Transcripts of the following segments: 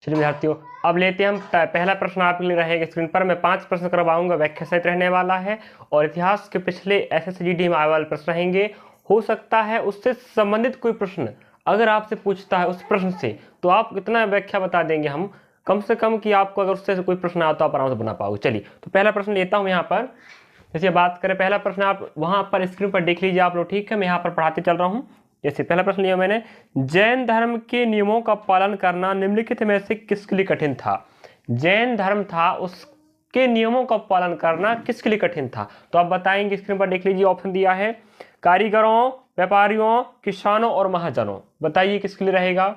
चलिए विद्यार्थियों, अब लेते हैं हम पहला प्रश्न आपके लिए रहेगा स्क्रीन पर। मैं 5 प्रश्न करवाऊंगा, व्याख्या सहित रहने वाला है और इतिहास के पिछले SSGD में आने वाले प्रश्न रहेंगे। हो सकता है उससे संबंधित कोई प्रश्न अगर आपसे पूछता है उस प्रश्न से, तो आप इतना व्याख्या बता देंगे हम कम से कम कि आपको अगर उससे कोई प्रश्न आता तो आप आराम से बना पाओगे। चलिए तो पहला प्रश्न लेता हूँ यहाँ पर। जैसे बात करें, पहला प्रश्न आप वहां पर स्क्रीन पर देख लीजिए आप लोग, ठीक है। मैं यहाँ पर पढ़ाते चल रहा हूँ। जैसे पहला प्रश्न लिया मैंने, जैन धर्म के नियमों का पालन करना निम्नलिखित में से किसके लिए कठिन था। जैन धर्म था, उसके नियमों का पालन करना किसके लिए कठिन था, तो आप बताएंगे। स्क्रीन पर देख लीजिए, ऑप्शन दिया है कारीगरों, व्यापारियों, किसानों और महाजनों। बताइए किसके लिए रहेगा।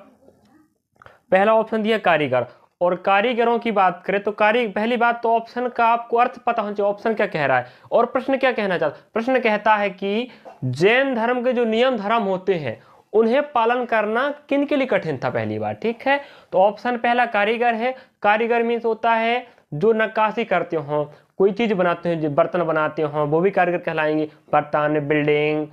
पहला ऑप्शन दिया कारीगर, और कारीगरों की बात करें तो पहली बात तो ऑप्शन का आपको अर्थ पता होना चाहिए, ऑप्शन क्या कह रहा है और प्रश्न क्या कहना चाहता है। प्रश्न कहता है कि जैन धर्म के जो नियम धर्म होते हैं उन्हें पालन करना किन के लिए कठिन था, पहली बात, ठीक है। तो ऑप्शन पहला कारीगर है। कारीगर मीन्स होता है जो नक्काशी करते हो, कोई चीज बनाते हैं, जो बर्तन बनाते हो वो भी कारीगर कहलाएंगे। बर्तन, बिल्डिंग,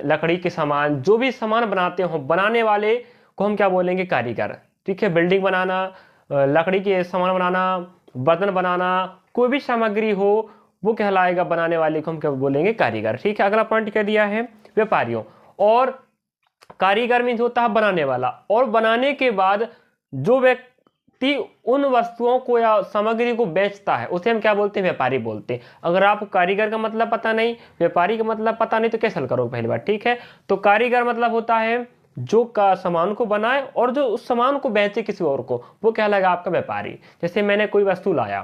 लकड़ी के सामान, जो भी सामान बनाते हो, बनाने वाले को हम क्या बोलेंगे, कारीगर, ठीक है। बिल्डिंग बनाना, लकड़ी के सामान बनाना, बर्तन बनाना, कोई भी सामग्री हो वो कहलाएगा, बनाने वाले को हम क्या बोलेंगे, कारीगर, ठीक है। अगला पॉइंट क्या दिया है, व्यापारियों। और कारीगर मीन्स होता है बनाने वाला, और बनाने के बाद जो व्यक्ति उन वस्तुओं को या सामग्री को बेचता है उसे हम क्या बोलते हैं, व्यापारी बोलते हैं। अगर आपको कारीगर का मतलब पता नहीं, व्यापारी का मतलब पता नहीं, तो कैसे हल करोगे, पहली बात, ठीक है। तो कारीगर मतलब होता है जो का सामान को बनाए और जो उस सामान को बेचे किसी और को, वो कहलाएगा आपका व्यापारी। जैसे मैंने कोई वस्तु लाया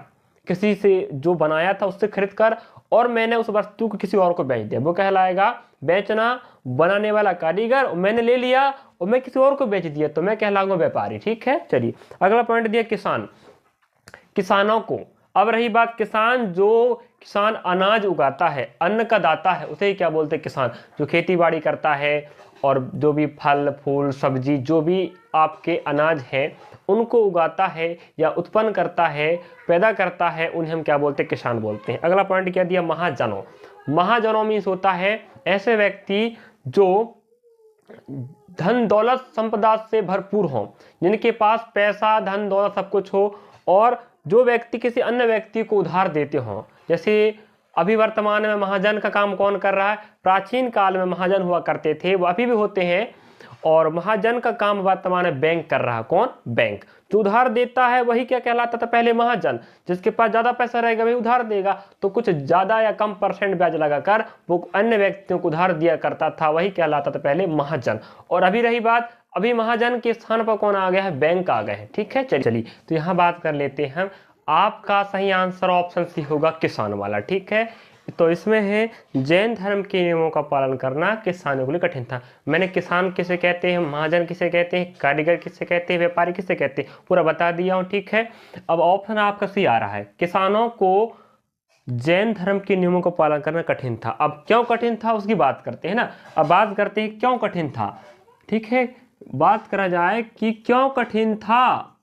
किसी से, जो बनाया था उससे खरीद कर, और मैंने उस वस्तु को किसी और को बेच दिया, वो कहलाएगा बेचना। बनाने वाला कारीगर, मैंने ले लिया और मैं किसी और को बेच दिया, तो मैं कहलाऊंगा व्यापारी, ठीक है। चलिए अगला पॉइंट दिया किसान, किसानों को। अब रही बात किसान, जो किसान अनाज उगाता है, अन्न का दाता है, उसे क्या बोलते हैं, किसान। जो खेती बाड़ी करता है और जो भी फल फूल सब्जी, जो भी आपके अनाज है उनको उगाता है या उत्पन्न करता है, पैदा करता है, उन्हें हम क्या बोलते हैं, किसान बोलते हैं। अगला पॉइंट क्या दिया, महाजनों। महाजनों मीन्स होता है ऐसे व्यक्ति जो धन दौलत संपदा से भरपूर हो, जिनके पास पैसा धन दौलत सब कुछ हो, और जो व्यक्ति किसी अन्य व्यक्ति को उधार देते हो। जैसे अभी वर्तमान में महाजन का काम कौन कर रहा है, प्राचीन काल में महाजन हुआ करते थे, वो अभी भी होते हैं, और महाजन का काम वर्तमान में बैंक कर रहा है। कौन, बैंक। जो उधार देता है वही क्या कहलाता था, पहले महाजन। जिसके पास ज्यादा पैसा रहेगा वही उधार देगा, तो कुछ ज्यादा या कम परसेंट ब्याज लगाकर वो अन्य व्यक्तियों को उधार दिया करता था, वही कहलाता था पहले महाजन। और अभी रही बात, अभी महाजन के स्थान पर कौन आ गया है, बैंक आ गए हैं, ठीक है। चलिए तो यहाँ बात कर लेते हैं, आपका सही आंसर ऑप्शन सी होगा, किसान वाला, ठीक है। तो इसमें है जैन धर्म के नियमों का पालन करना किसानों के लिए कठिन था। मैंने किसान किसे कहते हैं, महाजन किसे कहते हैं, कारीगर किसे कहते हैं, व्यापारी किसे कहते हैं, पूरा बता दिया हूं, ठीक है। अब ऑप्शन आपका सी आ रहा है, किसानों को जैन धर्म के नियमों का पालन करना कठिन था। अब क्यों कठिन था उसकी बात करते हैं ना। अब बात करते हैं क्यों कठिन था, ठीक है। बात करा जाए कि क्यों कठिन था,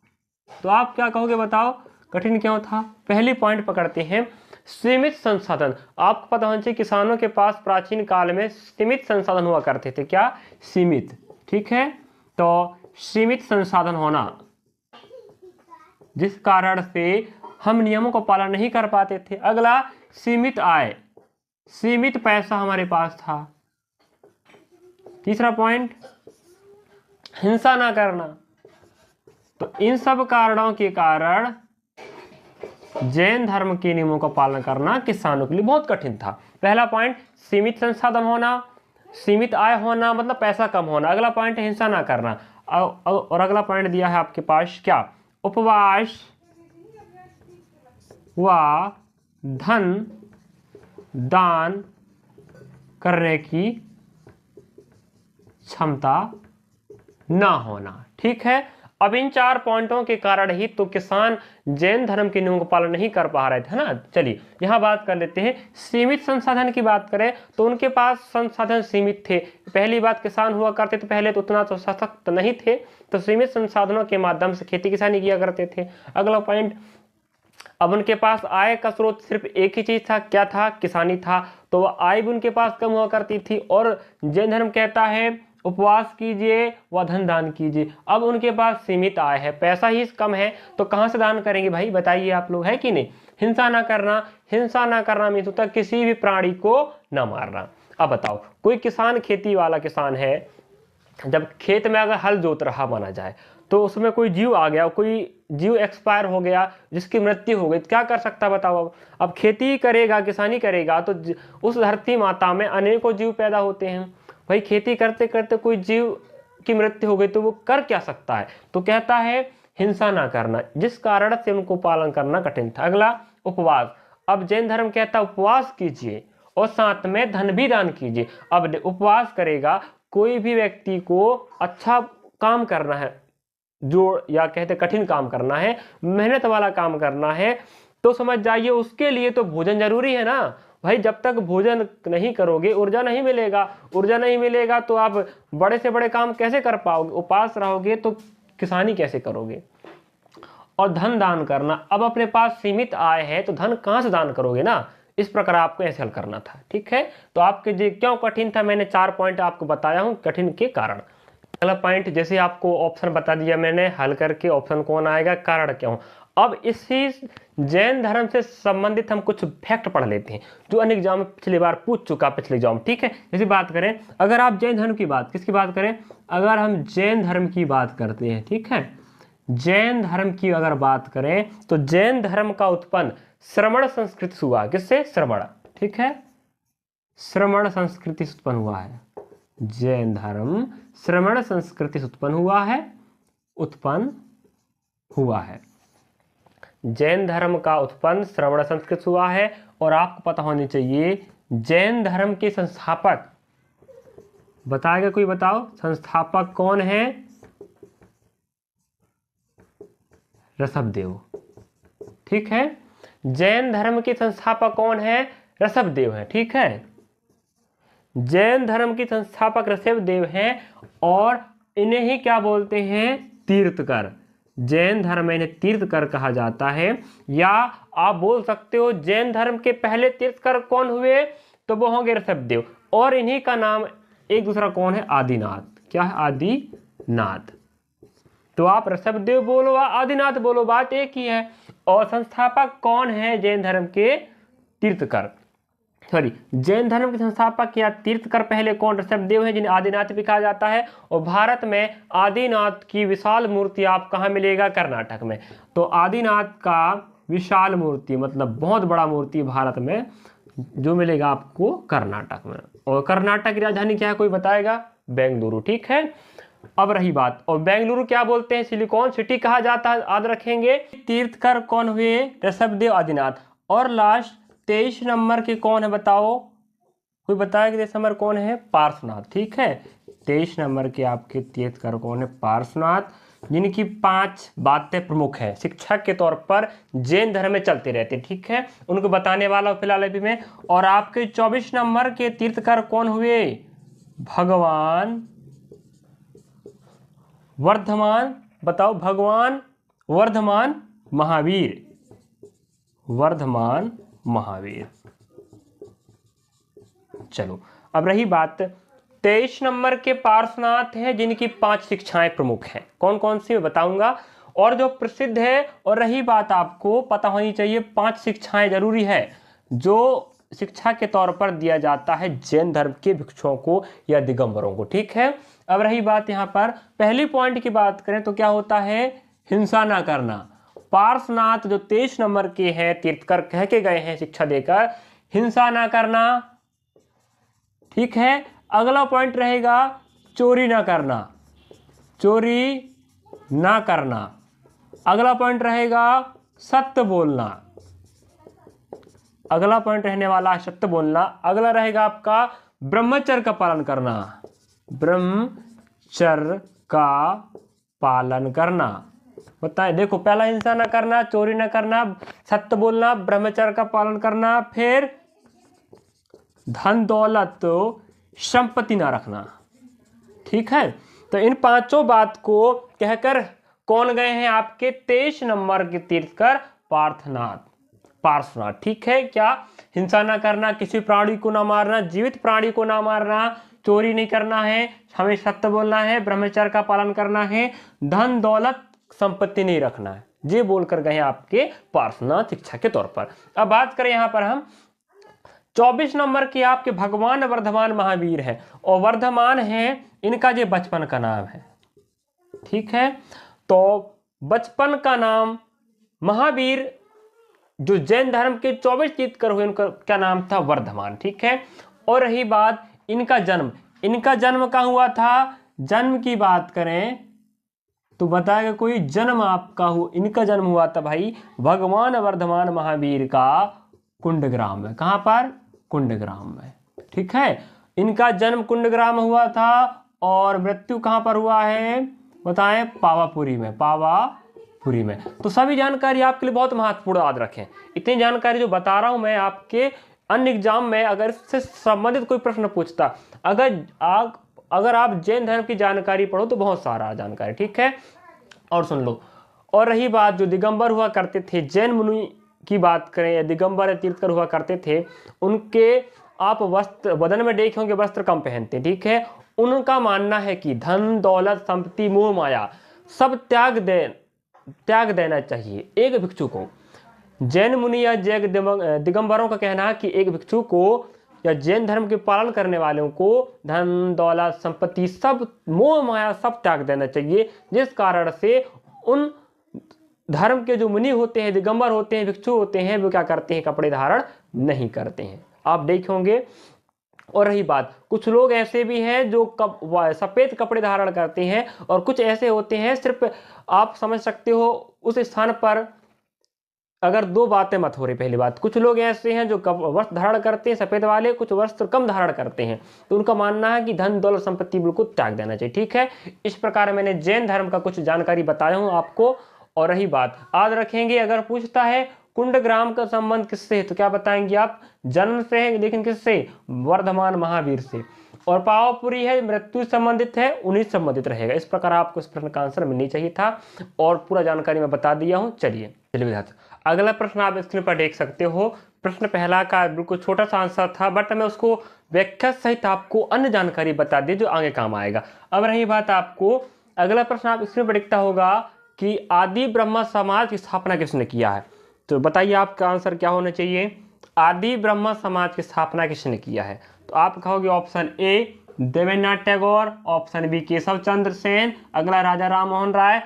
तो आप क्या कहोगे, बताओ कठिन क्यों था। पहली पॉइंट पकड़ते हैं, सीमित संसाधन। आपको पता होना चाहिए किसानों के पास प्राचीन काल में सीमित संसाधन हुआ करते थे, क्या, सीमित, ठीक है। तो सीमित संसाधन होना जिस कारण से हम नियमों का पालन नहीं कर पाते थे। अगला, सीमित आय, सीमित पैसा हमारे पास था। तीसरा पॉइंट, हिंसा ना करना। तो इन सब कारणों के कारण जैन धर्म के नियमों का पालन करना किसानों के लिए बहुत कठिन था। पहला पॉइंट सीमित संसाधन होना, सीमित आय होना, मतलब पैसा कम होना। अगला पॉइंट हिंसा ना करना, और अगला पॉइंट दिया है आपके पास क्या, उपवास व धन दान करने की क्षमता ना होना, ठीक है। अब इन 4 पॉइंटों के कारण ही तो किसान जैन धर्म के नियमों का पालन नहीं कर पा रहे थे ना। चलिए यहां बात कर लेते हैं, सीमित संसाधन की बात करें तो उनके पास संसाधन सीमित थे। पहली बात, किसान हुआ करते तो पहले तो उतना तो सशक्त नहीं थे, तो सीमित संसाधनों के माध्यम से खेती किसानी किया करते थे। अगला पॉइंट, अब उनके पास आय का स्रोत सिर्फ एक ही चीज था, क्या था, किसानी था, तो वह आय भी उनके पास कम हुआ करती थी। और जैन धर्म कहता है उपवास कीजिए व धन दान कीजिए। अब उनके पास सीमित आय है, पैसा ही कम है, तो कहाँ से दान करेंगे भाई, बताइए आप लोग, है कि नहीं। हिंसा ना करना, हिंसा ना करना मीन्स होता है किसी भी प्राणी को न मारना। अब बताओ, कोई किसान खेती वाला किसान है, जब खेत में अगर हल जोत रहा माना जाए, तो उसमें कोई जीव आ गया, कोई जीव एक्सपायर हो गया, जिसकी मृत्यु हो गई, तो क्या कर सकता है बताओ। अब खेती करेगा, किसानी करेगा, तो उस धरती माता में अनेकों जीव पैदा होते हैं। भाई खेती करते करते कोई जीव की मृत्यु हो गई तो वो कर क्या सकता है, तो कहता है हिंसा ना करना, जिस कारण से उनको पालन करना कठिन था। अगला उपवास। अब जैन धर्म कहता है उपवास कीजिए और साथ में धन भी दान कीजिए। अब उपवास करेगा, कोई भी व्यक्ति को अच्छा काम करना है, जो या कहते कठिन काम करना है, मेहनत वाला काम करना है, तो समझ जाइए उसके लिए तो भोजन जरूरी है ना भाई। जब तक भोजन नहीं करोगे ऊर्जा नहीं मिलेगा, ऊर्जा नहीं मिलेगा तो आप बड़े से बड़े काम कैसे कर पाओगे, उपास रहोगे तो किसानी कैसे करोगे। और धन दान करना, अब अपने पास सीमित आय है तो धन कहां से दान करोगे ना, इस प्रकार आपको ऐसे हल करना था। ठीक है, तो आपके लिए क्यों कठिन था, मैंने 4 पॉइंट आपको बताया हूं कठिन के कारण। अगला पॉइंट, जैसे आपको ऑप्शन बता दिया मैंने, हल करके ऑप्शन कौन आएगा, कारण क्यों। अब इसी जैन धर्म से संबंधित हम कुछ फैक्ट पढ़ लेते हैं जो अनेक एग्जाम में पिछली बार पूछ चुका, पिछले एग्जाम। ठीक है, जैसे बात करें, अगर आप जैन धर्म की बात, किसकी बात करें, अगर हम जैन धर्म की बात करते हैं, ठीक है, जैन धर्म की अगर बात करें तो जैन धर्म का उत्पन्न श्रमण संस्कृति से हुआ। किससे, श्रमण, ठीक है, श्रमण संस्कृति से उत्पन्न हुआ है। जैन धर्म श्रमण संस्कृति से उत्पन्न हुआ है। जैन धर्म का उत्पन्न श्रमण संस्कृति हुआ है। और आपको पता होनी चाहिए जैन धर्म के संस्थापक, बताएगा कोई, बताओ संस्थापक कौन है, ऋषभदेव। ठीक है, जैन धर्म के संस्थापक कौन है, ऋषभदेव है। ठीक है, जैन धर्म के संस्थापक ऋषभदेव हैं और इन्हें ही क्या बोलते हैं, तीर्थकर। जैन धर्म में इन्हें तीर्थकर कहा जाता है। या आप बोल सकते हो जैन धर्म के पहले तीर्थकर कौन हुए, तो वो होंगे ऋषभदेव। और इन्हीं का नाम एक दूसरा कौन है, आदिनाथ। क्या है, आदिनाथ। तो आप ऋषभदेव बोलो या आदिनाथ बोलो, बात एक ही है। और संस्थापक कौन है जैन धर्म के, तीर्थकर, सॉरी, जैन धर्म के संस्थापक या तीर्थकर पहले कौन, ऋषभदेव है, जिन्हें आदिनाथ भी कहा जाता है। और भारत में आदिनाथ की विशाल मूर्ति आप कहाँ मिलेगा, कर्नाटक में। तो आदिनाथ का विशाल मूर्ति मतलब बहुत बड़ा मूर्ति भारत में जो मिलेगा आपको कर्नाटक में। और कर्नाटक की राजधानी क्या है, कोई बताएगा, बेंगलुरु। ठीक है, अब रही बात, और बेंगलुरु क्या बोलते हैं, सिलिकॉन सिटी कहा जाता है, याद रखेंगे। तीर्थकर कौन हुए, ऋषभदेव, आदिनाथ। और लास्ट 23 नंबर के कौन है, बताओ कोई बताएगा 23 नंबर कौन है, पार्श्वनाथ। ठीक है, 23 नंबर के आपके तीर्थकर कौन है, पार्श्वनाथ, जिनकी 5 बातें प्रमुख है, शिक्षक के तौर पर जैन धर्म में चलते रहते। ठीक है, उनको बताने वाला हूं फिलहाल अभी में। और आपके 24 नंबर के तीर्थकर कौन हुए, भगवान वर्धमान, बताओ, भगवान वर्धमान महावीर, वर्धमान महावीर। चलो, अब रही बात 23 नंबर के पार्श्वनाथ हैं, जिनकी 5 शिक्षाएं प्रमुख हैं। कौन कौन सी मैं बताऊंगा, और जो प्रसिद्ध है। और रही बात, आपको पता होनी चाहिए 5 शिक्षाएं जरूरी है जो शिक्षा के तौर पर दिया जाता है जैन धर्म के भिक्षुओं को या दिगंबरों को। ठीक है, अब रही बात यहाँ पर पहली पॉइंट की बात करें तो क्या होता है, हिंसा ना करना। पार्श्वनाथ जो 23 नंबर के हैं, तीर्थकर कह के गए हैं शिक्षा देकर, हिंसा ना करना। ठीक है, अगला पॉइंट रहेगा चोरी ना करना, चोरी ना करना। अगला पॉइंट रहेगा सत्य बोलना, अगला पॉइंट रहने वाला है सत्य बोलना। अगला रहेगा आपका ब्रह्मचर्य का पालन करना, ब्रह्मचर्य का पालन करना। बताएं, देखो, पहला हिंसा ना करना, चोरी ना करना, सत्य बोलना, ब्रह्मचर्य का पालन करना, फिर धन दौलत संपत्ति ना रखना। ठीक है, तो इन 5 बात को कहकर कौन गए हैं आपके 23 नंबर के तीर्थकर, पार्श्वनाथ। ठीक है, क्या, हिंसा ना करना, किसी प्राणी को ना मारना, जीवित प्राणी को ना मारना, चोरी नहीं करना है, हमें सत्य बोलना है, ब्रह्मचर्य का पालन करना है, धन दौलत संपत्ति नहीं रखना है। ये बोलकर गए आपके पार्श्वनाथ शिक्षा के तौर पर। अब बात करें यहाँ पर हम 24 नंबर की आपके भगवान वर्धमान महावीर है, और वर्धमान है इनका ये बचपन का नाम है। ठीक है, तो बचपन का नाम महावीर जो जैन धर्म के 24 तीर्थंकर हुए उनका क्या नाम था, वर्धमान। ठीक है, और रही बात इनका जन्म कहाँ हुआ था, जन्म की बात करें तो बताएगा कोई जन्म आपका इनका जन्म हुआ था भाई भगवान वर्धमान महावीर का कुंडग्राम में। कहां पर, कुंडग्राम में। ठीक है, इनका जन्म कुंडग्राम में हुआ था और मृत्यु कहां पर हुआ है बताएं, पावापुरी में। तो सभी जानकारी आपके लिए बहुत महत्वपूर्ण याद रखें। इतनी जानकारी जो बता रहा हूं मैं आपके अन्य एग्जाम में अगर इससे संबंधित कोई प्रश्न पूछता, अगर आप जैन धर्म की जानकारी पढ़ो तो बहुत सारा जानकारी। ठीक है, और सुन लो। और रही बात जो दिगंबर हुआ करते थे, जैन मुनि की बात करें या दिगंबर या तीर्थंकर हुआ करते थे, उनके आप वस्त्र बदन में देखे होंगे वस्त्र कम पहनते। ठीक है, उनका मानना है कि धन दौलत संपत्ति मोह माया सब त्याग देना चाहिए एक भिक्षु को। जैन मुनि या दिगंबरों का कहना है कि एक भिक्षु को या जैन धर्म के पालन करने वालों को धन दौलत संपत्ति सब मोह माया सब त्याग देना चाहिए, जिस कारण से उन धर्म के जो मुनि होते हैं, दिगंबर होते हैं, भिक्षु होते हैं, वो क्या करते हैं, कपड़े धारण नहीं करते हैं, आप देखे होंगे। और रही बात, कुछ लोग ऐसे भी हैं जो सफेद कपड़े धारण करते हैं, और कुछ ऐसे होते हैं, सिर्फ आप समझ सकते हो उस स्थान पर अगर दो बातें मत हो रही। पहली बात, कुछ लोग ऐसे हैं जो वस्त्र धारण करते हैं सफेद वाले, कुछ वस्त्र कम धारण करते हैं, तो उनका मानना है कि धन दौलत संपत्ति बिल्कुल त्याग देना चाहिए। ठीक है, इस प्रकार मैंने जैन धर्म का कुछ जानकारी बताया हूं आपको। और रही बात, याद रखेंगे अगर पूछता है कुंडग्राम का संबंध किससे है तो क्या बताएंगे आप, जन्म से है, लेकिन किससे, वर्धमान महावीर से। और पावापुरी है मृत्यु संबंधित है, उन्हीं संबंधित रहेगा। इस प्रकार आपको इस प्रश्न का आंसर मिलनी चाहिए था, और पूरा जानकारी मैं बता दिया हूं। चलिए विद्यार्थी, अगला प्रश्न आप स्क्रीन पर देख सकते हो। प्रश्न पहला का बिल्कुल छोटा सा आंसर था, बट मैं उसको व्याख्या सहित आपको अन्य जानकारी बता दी जो आगे काम आएगा। अब रही बात, आपको अगला प्रश्न आप स्क्रीन पर दिखता होगा कि आदि ब्रह्म समाज की स्थापना किसने किया है, तो बताइए आपका आंसर क्या होना चाहिए। आदि ब्रह्म समाज की स्थापना किसने किया है, तो आप कहोगे option A Devendranath Tagore, option B Keshav Chandra Sen, अगला राजा राम मोहन राय,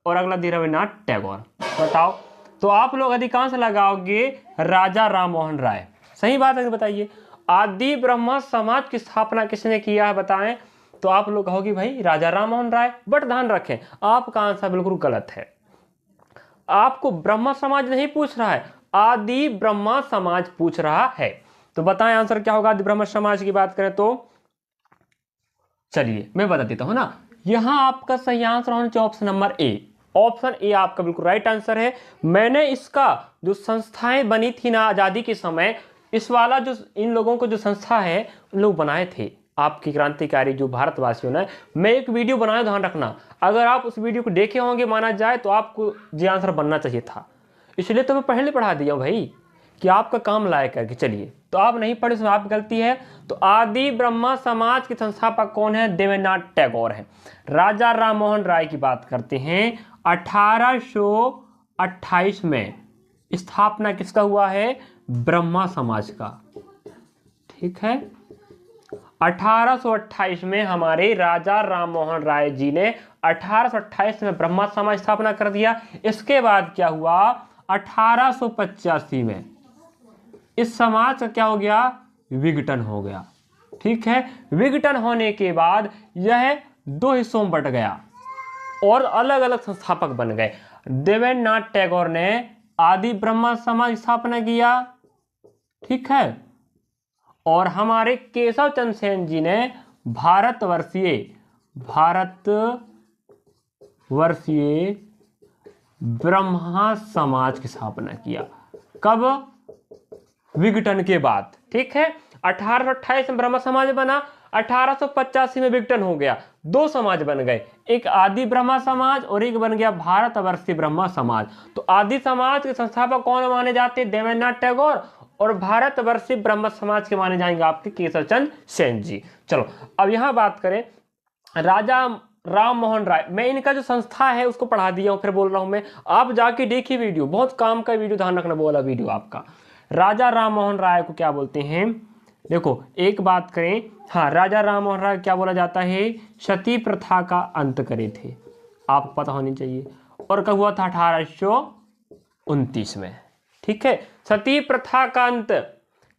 और अगला रविन्द्रनाथ टैगोर। बताओ, तो आप लोग अधिकांश लगाओगे राजा राम मोहन राय। सही बात है, बताइए आदि ब्रह्म समाज की स्थापना किसने किया है बताएं, तो आप लोग कहोगे भाई राजा राम मोहन राय। बट ध्यान रखें, आपका आंसर बिल्कुल गलत है। आपको ब्रह्म समाज नहीं पूछ रहा है, आदि ब्रह्म समाज पूछ रहा है। तो बताएं आंसर क्या होगा आदि ब्रह्म समाज की बात करें तो। चलिए मैं बता देता हूं ना, यहां आपका सही आंसर होना चाहिए option number A. Option A आपका बिल्कुल राइट आंसर है। मैंने इसका जो संस्थाएं बनी थी ना आजादी के समय, इस वाला जो इन लोगों को जो संस्था है उन लोग बनाए थे आपकी क्रांतिकारी जो भारतवासियों ने। मैं एक वीडियो बनाया, ध्यान रखना, अगर आप उस वीडियो को देखे होंगे माना जाए तो आपको ये आंसर बनना चाहिए था, इसलिए तो मैं पहले पढ़ा दिया हूं भाई कि आपका काम लायक करके। चलिए, तो आप नहीं पढ़े इसमें आपकी गलती है। तो आदि ब्रह्म समाज के संस्थापक कौन है, देवेंद्रनाथ टैगोर है। राजा राम मोहन राय की बात करते हैं, 1828 में स्थापना किसका हुआ है, ब्रह्मा समाज का। ठीक है, 1828 में हमारे राजा राम मोहन राय जी ने 1828 में ब्रह्मा समाज स्थापना कर दिया। इसके बाद क्या हुआ, 1885 में इस समाज का क्या हो गया, विघटन हो गया। ठीक है, विघटन होने के बाद यह दो हिस्सों में बट गया और अलग अलग संस्थापक बन गए। देवेंद्रनाथ टैगोर ने आदि ब्रह्म समाज स्थापना किया, ठीक है, और हमारे केशव चंद्र सेन जी ने भारतवर्षीय ब्रह्मा समाज की स्थापना किया। कब, विघटन के बाद। ठीक है, 1828 में ब्रह्मा समाज बना, 1885 में विघटन हो गया, दो समाज बन गए, एक आदि ब्रह्मा समाज और एक बन गया भारतवर्षीय ब्रह्मा समाज। तो आदि समाज के संस्थापक कौन माने जाते हैं, देवेंद्रनाथ टैगोर, और भारतवर्षीय ब्रह्म समाज के माने जाएंगे आपके केशव चंद्र सेन जी। चलो अब यहां बात करें राजा राम मोहन राय, मैं इनका जो संस्था है उसको पढ़ा दिया हूं, फिर बोल रहा हूं मैं, आप जाके देखिए वीडियो, बहुत काम का वीडियो, ध्यान रखना बोला वीडियो आपका। राजा राम मोहन राय को क्या बोलते हैं, देखो एक बात करें, हाँ राजा राम मोहन राय क्या बोला जाता है, सती प्रथा का अंत करे थे, आपको पता होनी चाहिए, और कब हुआ था 1829 में, ठीक है। सती प्रथा का अंत